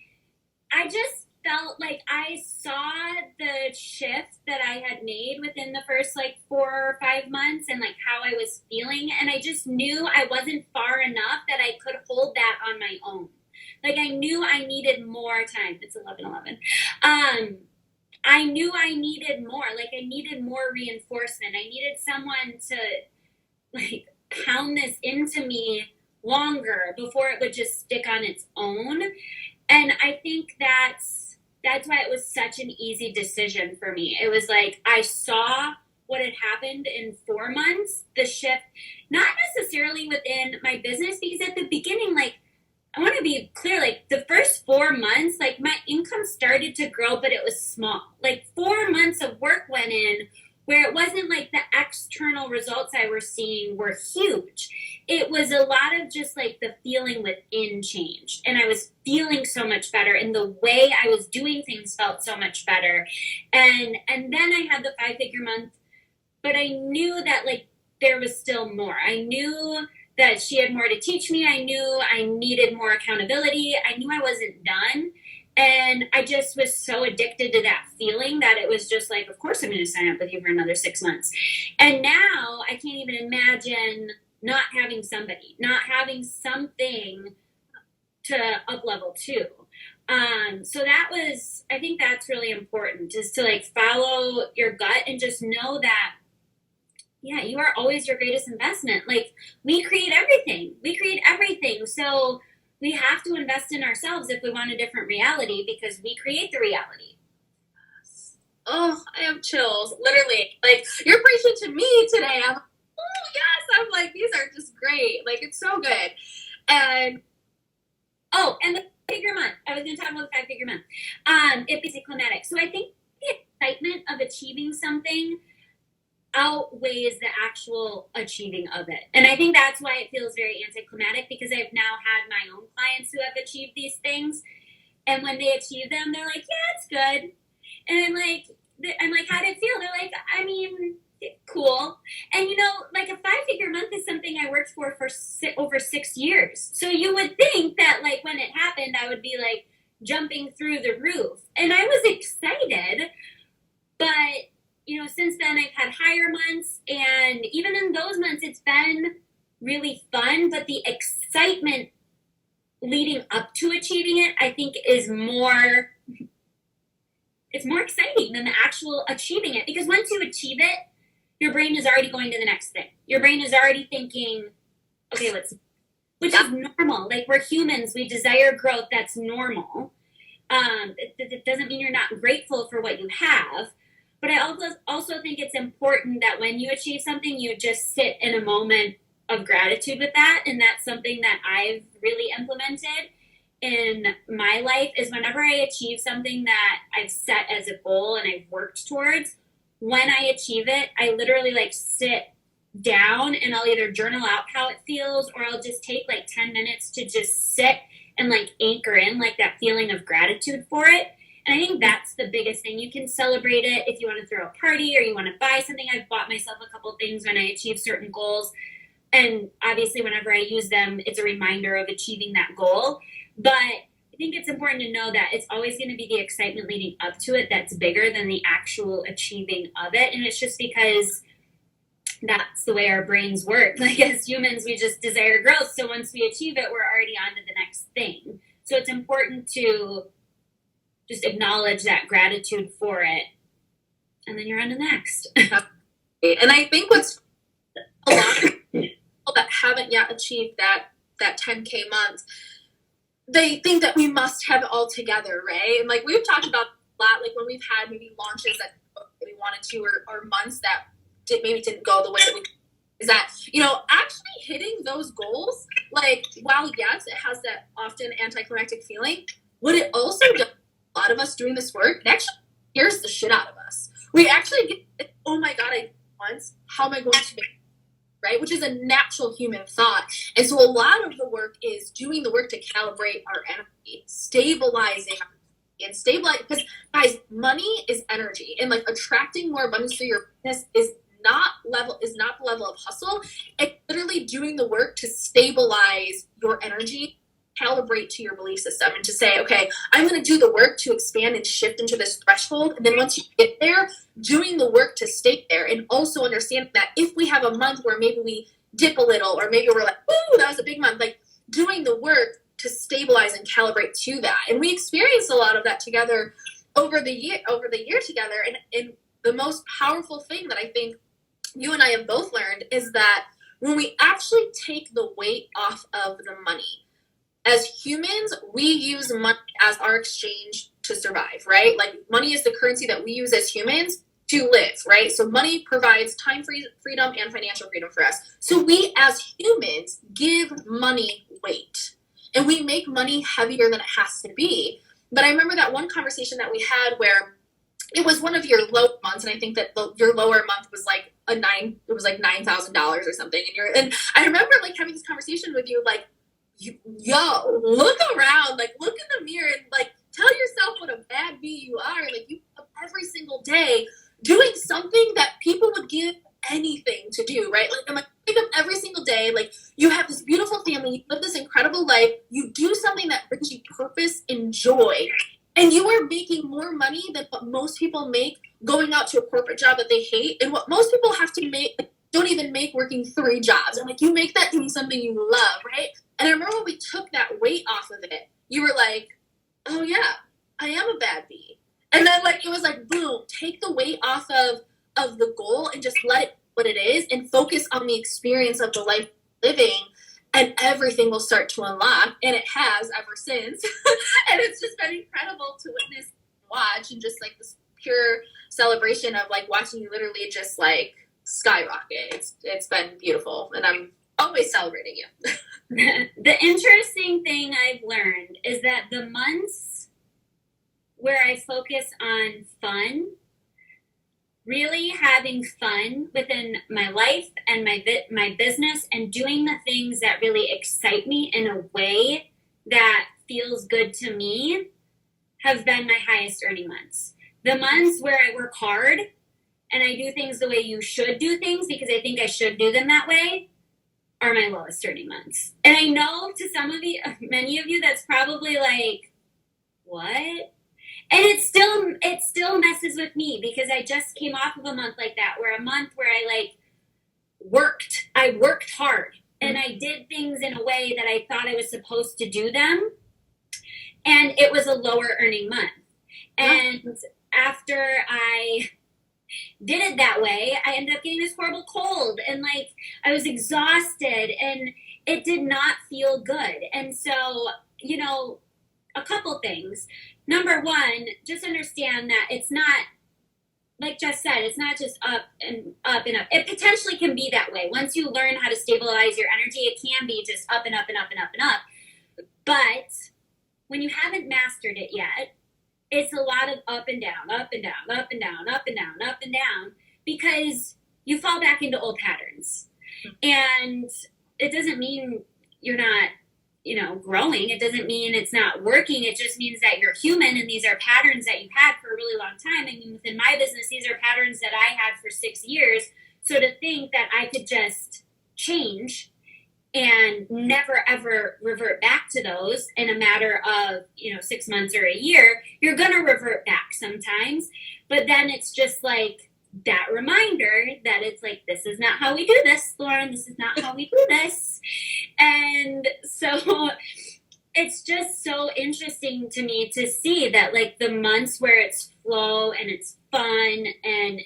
I just felt like I saw the shift that I had made within the first like 4 or 5 months and like how I was feeling. And I just knew I wasn't far enough that I could hold that on my own. Like, I knew I needed more time. It's 11:11. I knew I needed more. Like, I needed more reinforcement. I needed someone to like pound this into me longer before it would just stick on its own. And I think that's why it was such an easy decision for me. It was like, I saw what had happened in 4 months, the shift, not necessarily within my business, because at the beginning, like, I want to be clear, like, the first 4 months, like, my income started to grow, but it was small. Like, 4 months of work went in where it wasn't like the external results I was seeing were huge. It was a lot of just like the feeling within changed. And I was feeling so much better. And the way I was doing things felt so much better. And then I had the 5-figure month, but I knew that like there was still more. I knew that she had more to teach me. I knew I needed more accountability. I knew I wasn't done. And I just was so addicted to that feeling that it was just like, of course I'm going to sign up with you for another 6 months. And now I can't even imagine not having somebody, not having something to up level to. So that was, I think that's really important, is to like follow your gut and just know that, yeah, you are always your greatest investment. Like we create everything. So we have to invest in ourselves if we want a different reality, because we create the reality. Oh, I have chills. Literally, like you're preaching to me today. I'm like, oh yes. I'm like, these are just great. Like it's so good. And the figure month. I was going to talk about the 5-figure month. It is climatic. So I think the excitement of achieving something outweighs the actual achieving of it. And I think that's why it feels very anticlimactic, because I've now had my own clients who have achieved these things. And when they achieve them, they're like, yeah, it's good. And I'm like, how did it feel? They're like, I mean, cool. And you know, like a 5-figure month is something I worked for over 6 years. So you would think that like when it happened, I would be like jumping through the roof. And I was excited, but you know, since then I've had higher months, and even in those months, it's been really fun, but the excitement leading up to achieving it, I think it's more exciting than the actual achieving it, because once you achieve it, your brain is already going to the next thing. Your brain is already thinking, okay, which is normal. Like we're humans, we desire growth. That's normal. It doesn't mean you're not grateful for what you have. But I also think it's important that when you achieve something, you just sit in a moment of gratitude with that. And that's something that I've really implemented in my life, is whenever I achieve something that I've set as a goal and I've worked towards, when I achieve it, I literally like sit down and I'll either journal out how it feels, or I'll just take like 10 minutes to just sit and like anchor in like that feeling of gratitude for it. And I think that's the biggest thing. You can celebrate it if you want to throw a party or you want to buy something. I've bought myself a couple things when I achieve certain goals. And obviously, whenever I use them, it's a reminder of achieving that goal. But I think it's important to know that it's always going to be the excitement leading up to it that's bigger than the actual achieving of it. And it's just because that's the way our brains work. Like as humans, we just desire growth. So once we achieve it, we're already on to the next thing. So it's important to just acknowledge that gratitude for it, and then you're on to the next. And I think what's a lot of people that haven't yet achieved that 10K month, they think that we must have it all together, right? And like we've talked about a lot, like when we've had maybe launches that we wanted to, or months that maybe didn't go the way that we, is that, you know, actually hitting those goals, like while yes, it has that often anticlimactic feeling, what it also does, a lot of us doing this work, it actually scares the shit out of us. We actually get, oh my God, I did once, how am I going to make it? Right? Which is a natural human thought. And so a lot of the work is doing the work to calibrate our energy, stabilizing and stabilize, because guys, money is energy, and like attracting more abundance through your business is not the level of hustle. It's literally doing the work to stabilize your energy, calibrate to your belief system, and to say, okay, I'm going to do the work to expand and shift into this threshold. And then once you get there, doing the work to stay there, and also understand that if we have a month where maybe we dip a little, or maybe we're like, ooh, that was a big month, like doing the work to stabilize and calibrate to that. And we experienced a lot of that together over the year together. And the most powerful thing that I think you and I have both learned is that when we actually take the weight off of the money, as humans, we use money as our exchange to survive, right? Like money is the currency that we use as humans to live, right? So money provides time freedom and financial freedom for us. So we as humans give money weight, and we make money heavier than it has to be. But I remember that one conversation that we had where it was one of your low months, and I think that your lower month was like it was like $9,000 or something. And I remember like having this conversation with you, like, yo, look around, like look in the mirror and like tell yourself what a bad bee you are. Like you every single day doing something that people would give anything to do, right? Like I'm like, wake up every single day, like you have this beautiful family, you live this incredible life, you do something that brings you purpose and joy, and you are making more money than what most people make going out to a corporate job that they hate, and what most people have to make don't even make working 3 jobs. I'm like, you make that doing something you love, right? And I remember when we took that weight off of it, you were like, oh yeah, I am a bad bee. And then like it was like, boom, take the weight off of the goal and just let it what it is and focus on the experience of the life living, and everything will start to unlock. And it has ever since. And it's just been incredible to witness, watch, and just like this pure celebration of like watching you literally just like skyrocket. It's been beautiful, and I'm always celebrating you. The interesting thing I've learned is that the months where I focus on fun, really having fun within my life and my business, and doing the things that really excite me in a way that feels good to me, have been my highest earning months. The months where I work hard and I do things the way you should do things because I think I should do them that way, are my lowest earning months. And I know to many of you, that's probably like, what? And it still messes with me because I just came off of a month like that, where a month where I worked hard and I did things in a way that I thought I was supposed to do them. And it was a lower earning month. And after I did it that way, I ended up getting this horrible cold, and I was exhausted, and it did not feel good. And so, a couple things. Number one, just understand that it's not, like Jess said, it's not just up and up and up. It potentially can be that way. Once you learn how to stabilize your energy, it can be just up and up and up and up and up. But when you haven't mastered it yet, it's a lot of up and down, up and down, up and down, up and down, up and down, because you fall back into old patterns. And it doesn't mean you're not, growing. It doesn't mean it's not working. It just means that you're human, and these are patterns that you've had for a really long time. I mean, within my business, these are patterns that I had for 6 years. So to think that I could just change and never ever revert back to those in a matter of 6 months or a year, you're gonna revert back sometimes. But then it's just like that reminder that it's like, this is not how we do this, Lauren. This is not how we do this. And so it's just so interesting to me to see that the months where it's flow and it's fun and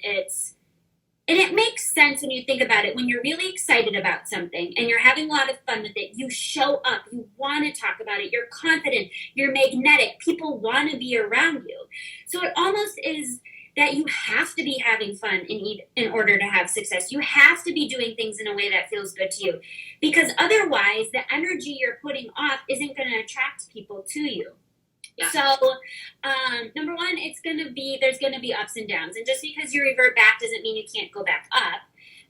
it makes sense when you think about it. When you're really excited about something and you're having a lot of fun with it, you show up, you want to talk about it, you're confident, you're magnetic, people want to be around you. So it almost is that you have to be having fun in order to have success. You have to be doing things in a way that feels good to you, because otherwise the energy you're putting off isn't going to attract people to you. Yeah. So, number one, there's going to be ups and downs. And just because you revert back doesn't mean you can't go back up.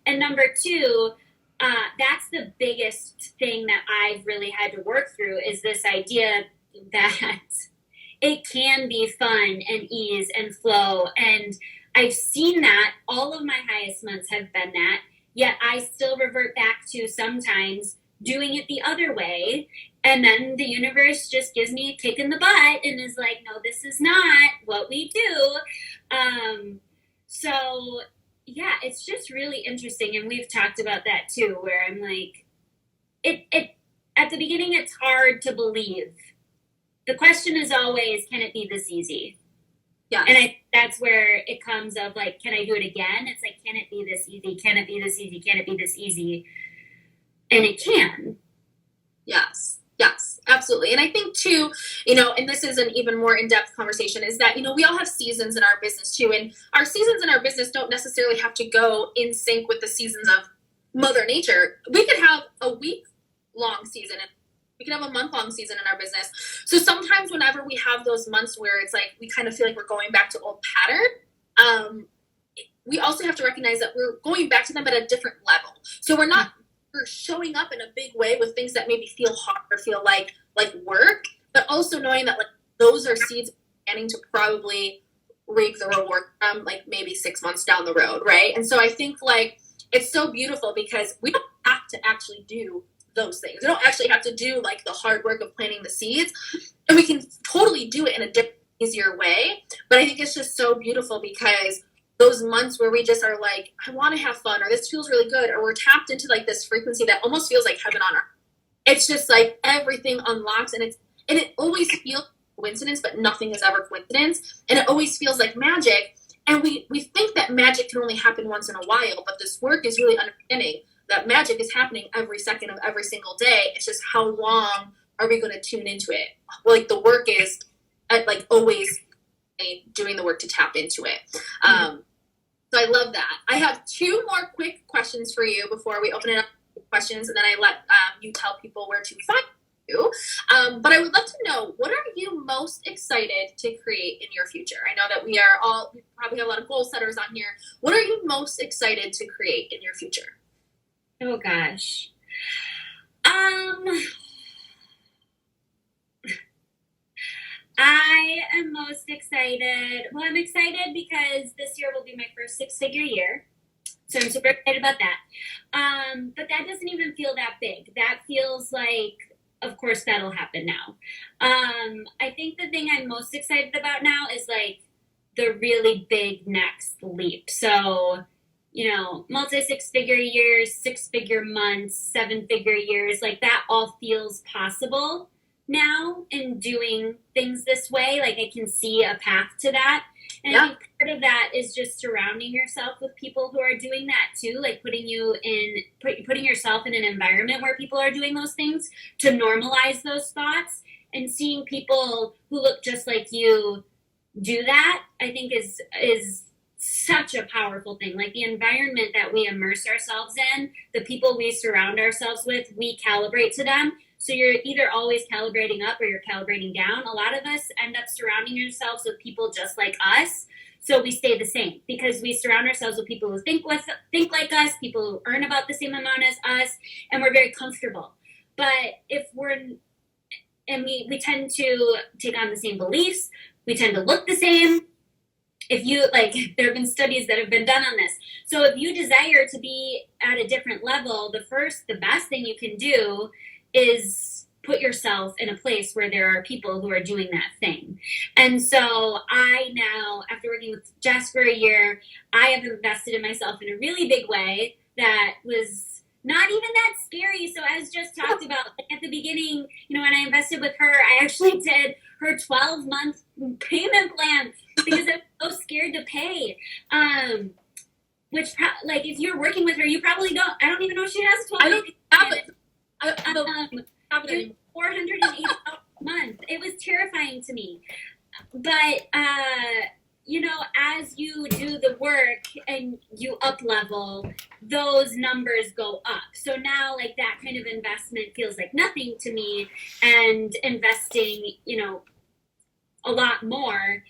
And number two, that's the biggest thing that I've really had to work through, is this idea that it can be fun and ease and flow. And I've seen that. All of my highest months have been that. Yet I still revert back to sometimes doing it the other way. And then the universe just gives me a kick in the butt and is like, no, this is not what we do. So yeah, it's just really interesting. And we've talked about that too, where I'm like, it at the beginning, it's hard to believe. The question is always, can it be this easy? Yeah. And that's where it comes of can I do it again? It's like, can it be this easy? Can it be this easy? Can it be this easy? And it can. Yes, absolutely. And I think too, and this is an even more in-depth conversation, is that, we all have seasons in our business too. And our seasons in our business don't necessarily have to go in sync with the seasons of Mother Nature. We could have a week-long season, and we can have a month-long season in our business. So sometimes whenever we have those months where it's like we kind of feel like we're going back to old pattern, we also have to recognize that we're going back to them at a different level. So we're showing up in a big way with things that maybe feel hard or feel like work, but also knowing that like those are seeds beginning to probably reap the reward from like maybe 6 months down the road, right? And so I think like it's so beautiful because we don't have to actually do those things. We don't actually have to do like the hard work of planting the seeds, and we can totally do it in a different, easier way. But I think it's just so beautiful because those months where we just are like, I want to have fun, or this feels really good, or we're tapped into like this frequency that almost feels like heaven on earth. It's just like everything unlocks, and it always feels coincidence, but nothing is ever coincidence, and it always feels like magic. And we think that magic can only happen once in a while, but this work is really understanding that magic is happening every second of every single day. It's just how long are we going to tune into it? Like the work is like always doing the work to tap into it. So I love that. I have 2 more quick questions for you before we open it up to questions, and then I let you tell people where to find you. But I would love to know, what are you most excited to create in your future? I know that we probably have a lot of goal setters on here. What are you most excited to create in your future? Oh gosh. I am most excited. Well, I'm excited because this year will be my first 6-figure year. So I'm super excited about that. But that doesn't even feel that big. That feels like, of course, that'll happen now. I think the thing I'm most excited about now is like the really big next leap. So, you know, multi 6-figure years, 6-figure months, 7-figure years, like that all feels possible now in doing things this way. Like I can see a path to that. And I think part of that is just surrounding yourself with people who are doing that too, like putting yourself in an environment where people are doing those things to normalize those thoughts, and seeing people who look just like you do that, I think is such a powerful thing. Like the environment that we immerse ourselves in, the people we surround ourselves with, we calibrate to them. So you're either always calibrating up or you're calibrating down. A lot of us end up surrounding ourselves with people just like us, so we stay the same because we surround ourselves with people who think like us, people who earn about the same amount as us, and we're very comfortable. But if we tend to take on the same beliefs, we tend to look the same. If you there have been studies that have been done on this. So if you desire to be at a different level, the best thing you can do is put yourself in a place where there are people who are doing that thing. And so I now, after working with Jess for a year, I have invested in myself in a really big way that was not even that scary. So as Jess talked about, at the beginning, you know, when I invested with her, I actually did her 12-month payment plan because I was so scared to pay. Which, if you're working with her, you probably don't. I don't even know if she has 12 months. I don't have $480 a month. It was terrifying to me. But, you know, as you do the work and you up level, those numbers go up. So now, like, that kind of investment feels like nothing to me, and investing, you know, a lot more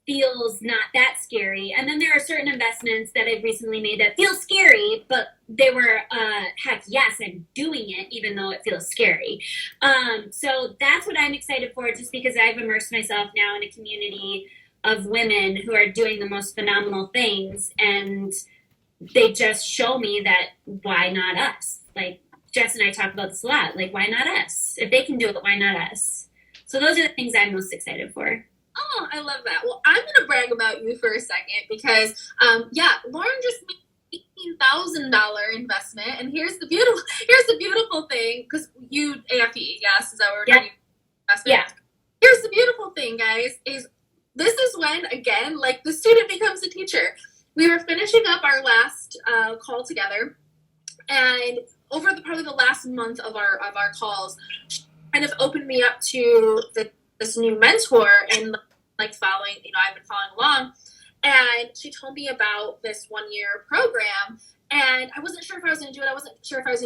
feels not that scary. And then there are certain investments that I've recently made that feel scary, but they were, heck yes, I'm doing it even though it feels scary. So that's what I'm excited for, just because I've immersed myself now in a community of women who are doing the most phenomenal things, and they just show me that why not us? Like Jess and I talk about this a lot. Like, why not us? If they can do it, why not us? So those are the things I'm most excited for. Oh, I love that. Well, I'm going to brag about you for a second because, Lauren just made $18,000 investment, and here's the beautiful thing, because you AFE, yes, is that what we're doing? Yeah. Here's the beautiful thing, guys, is this is when, again, like the student becomes a teacher. We were finishing up our last call together, and over probably the last month of our calls, she kind of opened me up to this new mentor, and like following, you know, I've been following along, and she told me about this 1-year program, and I wasn't sure if I was going to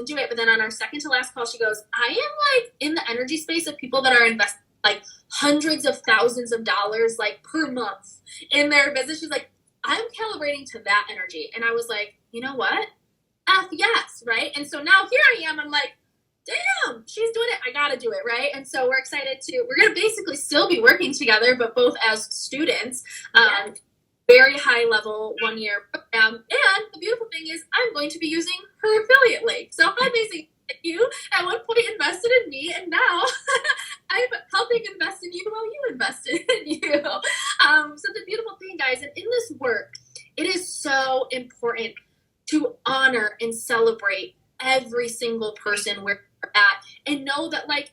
do it. But then on our second to last call, she goes, I am like in the energy space of people that are investing like hundreds of thousands of dollars like per month in their business. She's like, I'm calibrating to that energy. And I was like, you know what? F yes, right? And so now here I am. I'm like, damn, she's doing it. I got to do it, right? And so we're excited we're going to basically still be working together, but both as students. Very high level 1 year program. And the beautiful thing is I'm going to be using her affiliate link. So I basically, you at one point invested in me, and now I'm helping invest in you while you invested in you. So the beautiful thing, guys, and in this work, it is so important to honor and celebrate every single person where they're at, and know that I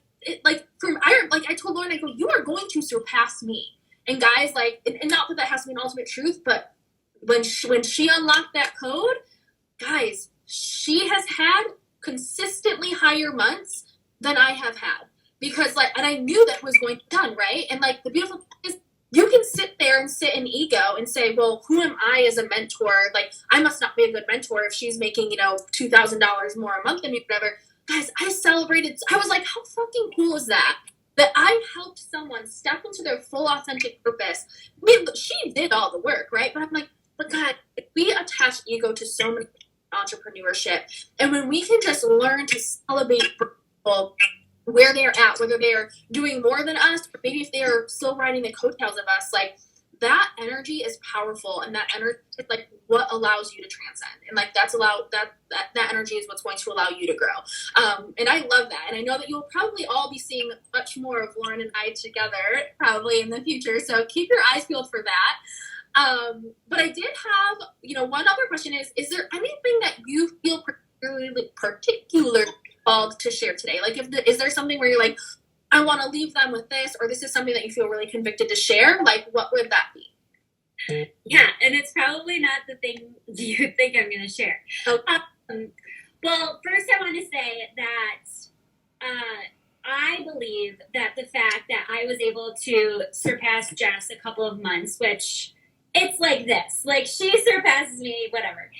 told Lauren, I go, you are going to surpass me. And guys, and not that has to be an ultimate truth, but when she unlocked that code, guys, she has had consistently higher months than I have had, because and I knew that was going to be done, right? And the beautiful thing is, you can sit there and sit in ego and say, well, who am I as a mentor? I must not be a good mentor if she's making, $2,000 more a month than me, whatever. Guys, I celebrated. I was like, how fucking cool is that? That I helped someone step into their full authentic purpose. I mean, she did all the work, right? But I'm like, but God, if we attach ego to so many entrepreneurship, and when we can just learn to celebrate people where they're at, whether they're doing more than us, or maybe if they are still riding the coattails of us, that energy is powerful, and that energy is what allows you to transcend, and that energy is what's going to allow you to grow. And I love that, and I know that you'll probably all be seeing much more of Lauren and I together probably in the future. So keep your eyes peeled for that. But I did have, one other question is there anything that you feel particularly called to share today? Is there something where you're like, I want to leave them with this, or this is something that you feel really convicted to share? What would that be? Yeah, and it's probably not the thing you think I'm going to share. Okay. Well, first I want to say that I believe that the fact that I was able to surpass Jess a couple of months, which it's like this, she surpasses me, whatever.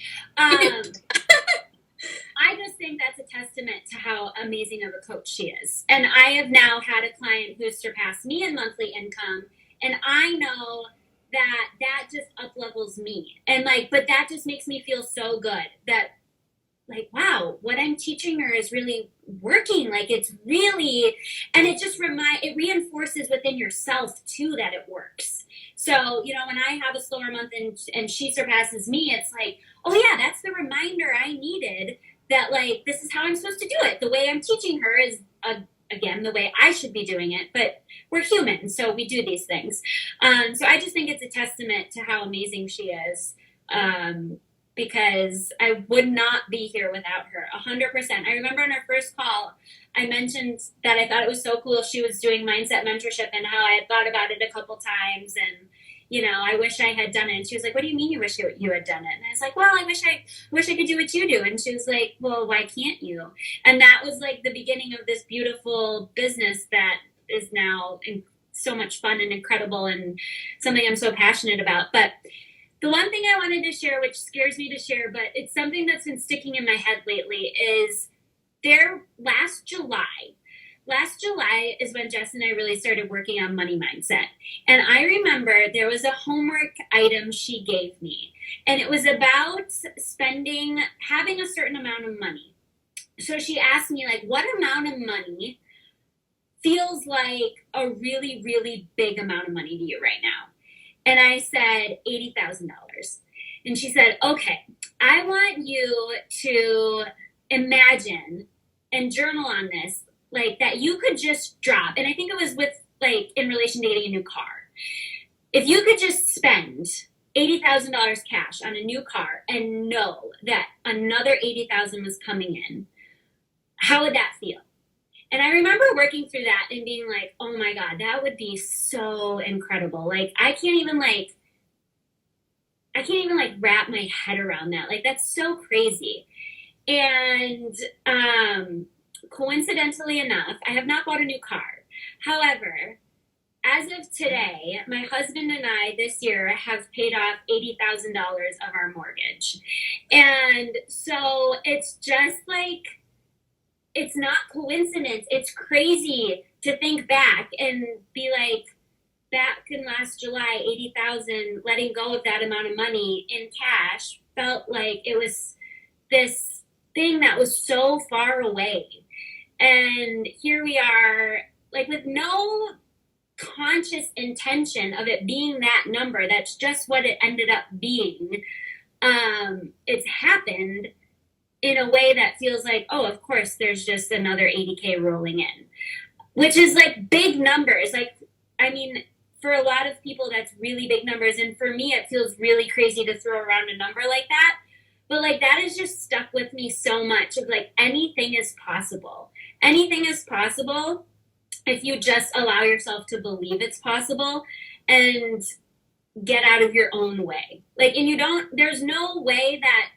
I just think that's a testament to how amazing of a coach she is. And I have now had a client who's surpassed me in monthly income, and I know that just up-levels me. And but that just makes me feel so good that wow, what I'm teaching her is really working. It's really, and it just it reinforces within yourself too that it works. So, when I have a slower month and she surpasses me, it's oh yeah, that's the reminder I needed that this is how I'm supposed to do it. The way I'm teaching her is, again, the way I should be doing it, but we're human, so we do these things. So I just think it's a testament to how amazing she is, because I would not be here without her, 100%. I remember in our first call, I mentioned that I thought it was so cool she was doing mindset mentorship and how I had thought about it a couple times, and I wish I had done it. And she was like, what do you mean you wish you had done it? And I was like, well, I wish I could do what you do. And she was like, well, why can't you? And that was the beginning of this beautiful business that is now so much fun and incredible and something I'm so passionate about. But the one thing I wanted to share, which scares me to share, but it's something that's been sticking in my head lately, is last July is when Jess and I really started working on money mindset. And I remember there was a homework item she gave me, and it was about having a certain amount of money. So she asked me, what amount of money feels like a really, really big amount of money to you right now? And I said $80,000. And she said, okay, I want you to imagine and journal on this, that you could just drop, and I think it was with, in relation to getting a new car. If you could just spend $80,000 cash on a new car and know that another $80,000 was coming in, how would that feel? And I remember working through that and being like, oh my God, that would be so incredible. I can't even wrap my head around that. That's so crazy. And, coincidentally enough, I have not bought a new car. However, as of today, my husband and I this year have paid off $80,000 of our mortgage. And so it's just it's not coincidence. It's crazy to think back and be like, back in last July, 80,000, letting go of that amount of money in cash felt like it was this thing that was so far away. And here we are, like, with no conscious intention of it being that number. That's just what it ended up being. It's happened in a way that feels like, oh, of course, there's just another 80K rolling in, which is like big numbers. Like, I mean, for a lot of people, that's really big numbers. And for me, it feels really crazy to throw around a number like that. But like, that has just stuck with me so much of like, anything is possible. Anything is possible if you just allow yourself to believe it's possible and get out of your own way. Like, and there's no way that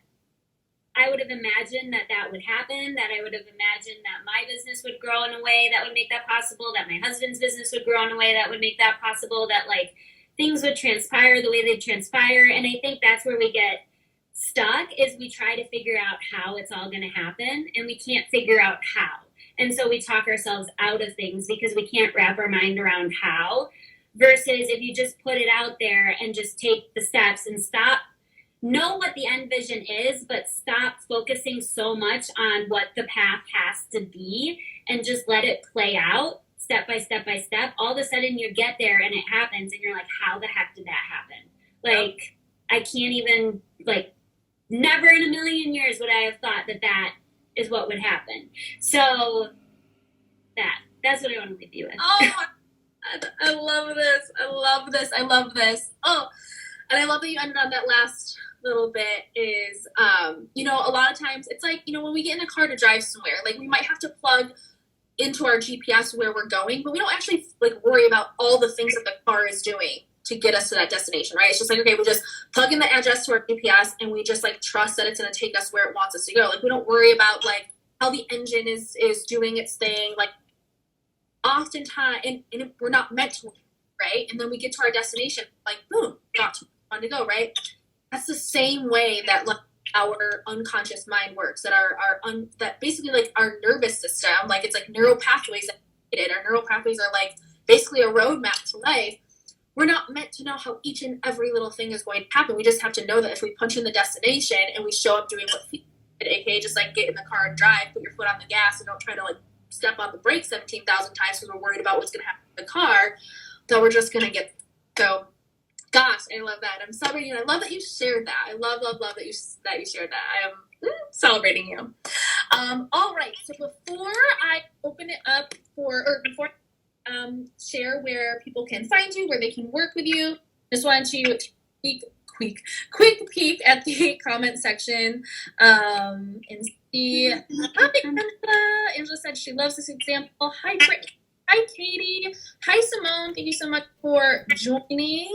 I would have imagined that would happen, that I would have imagined that my business would grow in a way that would make that possible, that my husband's business would grow in a way that would make that possible, that like things would transpire the way they transpire. And I think that's where we get stuck, is we try to figure out how it's all going to happen and we can't figure out how. And so we talk ourselves out of things because we can't wrap our mind around how, versus if you just put it out there and just take the steps and know what the end vision is, but stop focusing so much on what the path has to be and just let it play out step by step by step. All of a sudden you get there and it happens and you're like, how the heck did that happen? Like, I can't even, like, never in a million years would I have thought that is what would happen. So that's what I want to leave you with. Oh, I love this. I love this. I love this. Oh, and I love that you ended on that last little bit is, you know, a lot of times it's like, you know, when we get in a car to drive somewhere, like we might have to plug into our GPS where we're going, but we don't actually like worry about all the things that the car is doing to get us to that destination, right? It's just like, okay, we just plug in the address to our GPS and we just like trust that it's going to take us where it wants us to go. Like we don't worry about like how the engine is doing its thing. Like oftentimes, and we're not meant to, right? And then we get to our destination, like boom, got to want to go, right? That's the same way that like our unconscious mind works. That that basically like our nervous system, like it's like neural pathways. Our neural pathways are like basically a roadmap to life. We're not meant to know how each and every little thing is going to happen. We just have to know that if we punch in the destination and we show up doing what we did, aka just like get in the car and drive, put your foot on the gas and don't try to like step on the brake 17,000 times because we're worried about what's going to happen to the car, that we're just going to get. So gosh, I love that. I'm celebrating. I love that you shared that. I love that you shared that. I am celebrating you. All right. So before I open it up before share where people can find you, where they can work with you, just wanted to quick peek at the comment section and see. Angela said she loves this example. Hi, Brittany. Hi, Katie. Hi, Simone. Thank you so much for joining.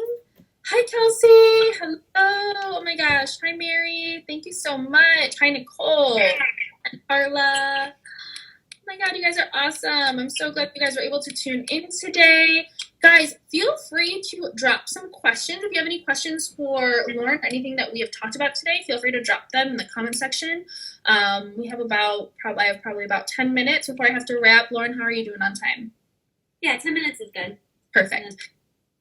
Hi, Kelsey. Hello. Oh my gosh. Hi, Mary. Thank you so much. Hi, Nicole. And Carla. Oh my God, you guys are awesome. I'm so glad you guys were able to tune in today. Guys, feel free to drop some questions. If you have any questions for Lauren or anything that we have talked about today, feel free to drop them in the comment section. I have probably about 10 minutes before I have to wrap. Lauren, how are you doing on time? Yeah, 10 minutes is good. Perfect.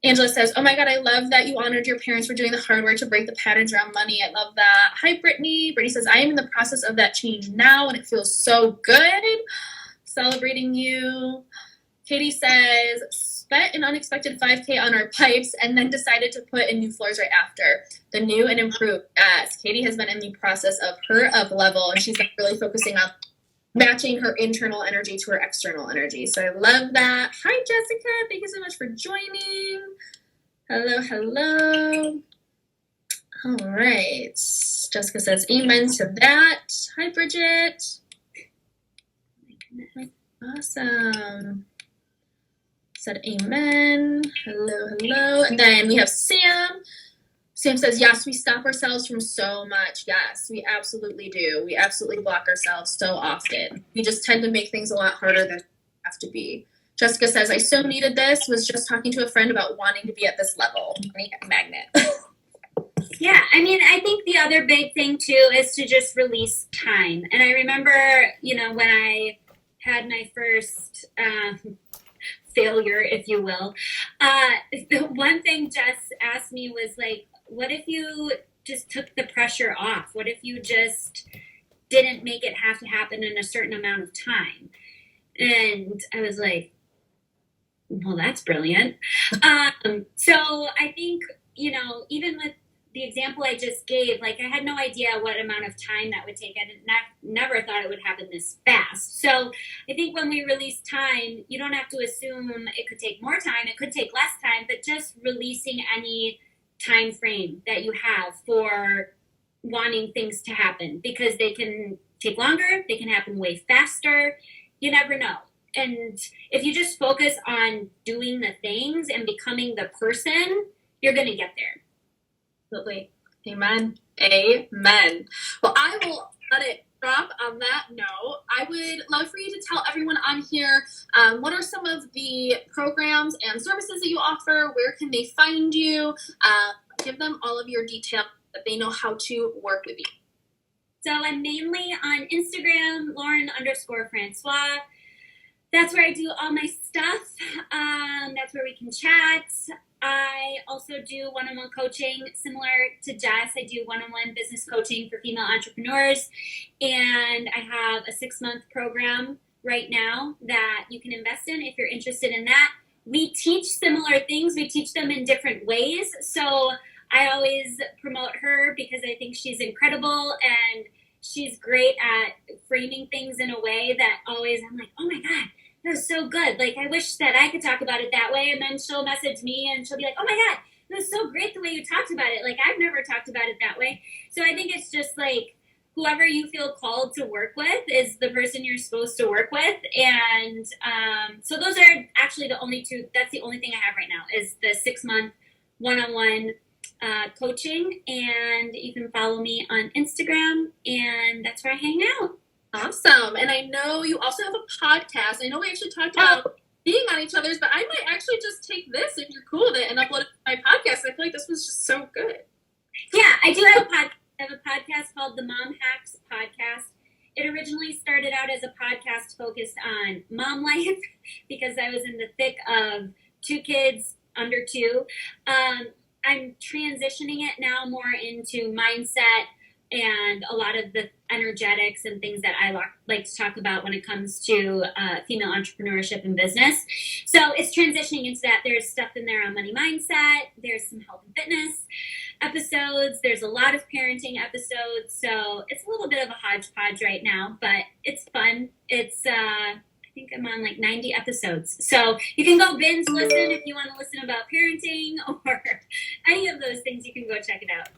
Angela says, oh my God, I love that you honored your parents for doing the hard work to break the patterns around money. I love that. Hi, Brittany. Brittany says, I am in the process of that change now, and it feels so good. Celebrating you. Katie says, spent an unexpected 5K on our pipes and then decided to put in new floors right after. The new and improved. Yes, Katie has been in the process of her up level, and she's been really focusing on matching her internal energy to her external energy. So I love that. Hi, Jessica. Thank you so much for joining. Hello. All right. Jessica says amen to that. Hi, Bridget. Awesome. Said amen. Hello. And then we have Sam. Sam says, yes, we stop ourselves from so much. Yes, we absolutely do. We absolutely block ourselves so often. We just tend to make things a lot harder than they have to be. Jessica says, I so needed this. Was just talking to a friend about wanting to be at this level. Money magnet. Yeah, I mean, I think the other big thing, too, is to just release time. And I remember, when I had my first failure, if you will. The one thing Jess asked me was like, what if you just took the pressure off? What if you just didn't make it have to happen in a certain amount of time? And I was like, well, that's brilliant. So I think, even with the example I just gave, like I had no idea what amount of time that would take. I never thought it would happen this fast. So I think when we release time, you don't have to assume it could take more time. It could take less time, but just releasing any time frame that you have for wanting things to happen, because they can take longer. They can happen way faster. You never know. And if you just focus on doing the things and becoming the person, you're going to get there. Absolutely. Amen. Amen. Well, I will let it drop on that note. I would love for you to tell everyone on here what are some of the programs and services that you offer? Where can they find you? Give them all of your details so that they know how to work with you. So I'm mainly on Instagram, Lauren_Francois. That's where I do all my stuff. That's where we can chat. I also do one-on-one coaching similar to Jess. I do one-on-one business coaching for female entrepreneurs. And I have a 6-month program right now that you can invest in if you're interested in that. We teach similar things. We teach them in different ways. So I always promote her because I think she's incredible and she's great at framing things in a way that always I'm like, oh my God, that was so good. Like, I wish that I could talk about it that way. And then she'll message me and she'll be like, oh my God, it was so great the way you talked about it. Like, I've never talked about it that way. So I think it's just like, whoever you feel called to work with is the person you're supposed to work with. And so those are actually the only two. That's the only thing I have right now is the 6-month one-on-one coaching. And you can follow me on Instagram. And that's where I hang out. Awesome. And I know you also have a podcast. I know we actually talked about being on each other's, but I might actually just take this, if you're cool with it, and upload it to my podcast. I feel like this was just so good. Yeah, I do have a podcast. I have a podcast called the Mom Hacks Podcast. It originally started out as a podcast focused on mom life because I was in the thick of 2 kids under 2. I'm transitioning it now more into mindset and a lot of the energetics and things that I like to talk about when it comes to female entrepreneurship and business. So it's transitioning into that. There's stuff in there on money mindset. There's some health and fitness episodes. There's a lot of parenting episodes. So it's a little bit of a hodgepodge right now, but it's fun. It's, I think I'm on like 90 episodes. So you can go binge listen if you want to listen about parenting or any of those things. You can go check it out.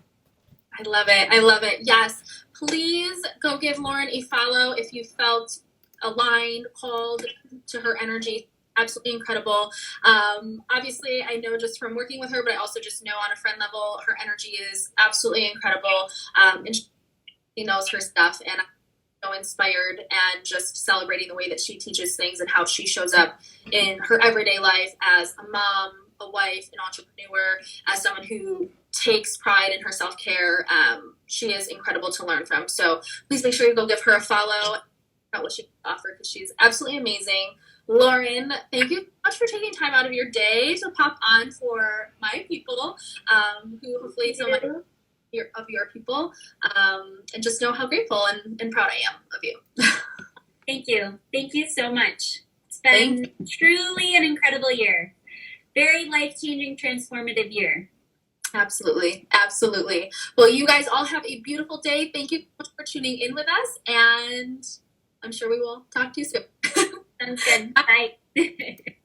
I love it. I love it. Yes. Please go give Lauren a follow if you felt aligned, called to her energy. Absolutely incredible. Obviously, I know just from working with her, but I also just know on a friend level, her energy is absolutely incredible. And she knows her stuff. And I'm so inspired and just celebrating the way that she teaches things and how she shows up in her everyday life as a mom, a wife, an entrepreneur, as someone who takes pride in her self-care. She is incredible to learn from. So please make sure you go give her a follow about what she offers because she's absolutely amazing. Lauren, thank you so much for taking time out of your day to pop on for my people, who hopefully so much of your people, and just know how grateful and proud I am of you. Thank you. Thank you so much. It's been truly an incredible year. Very life-changing, transformative year. Absolutely. Absolutely. Well, you guys all have a beautiful day. Thank you so much for tuning in with us, and I'm sure we will talk to you soon. Sounds good. Bye.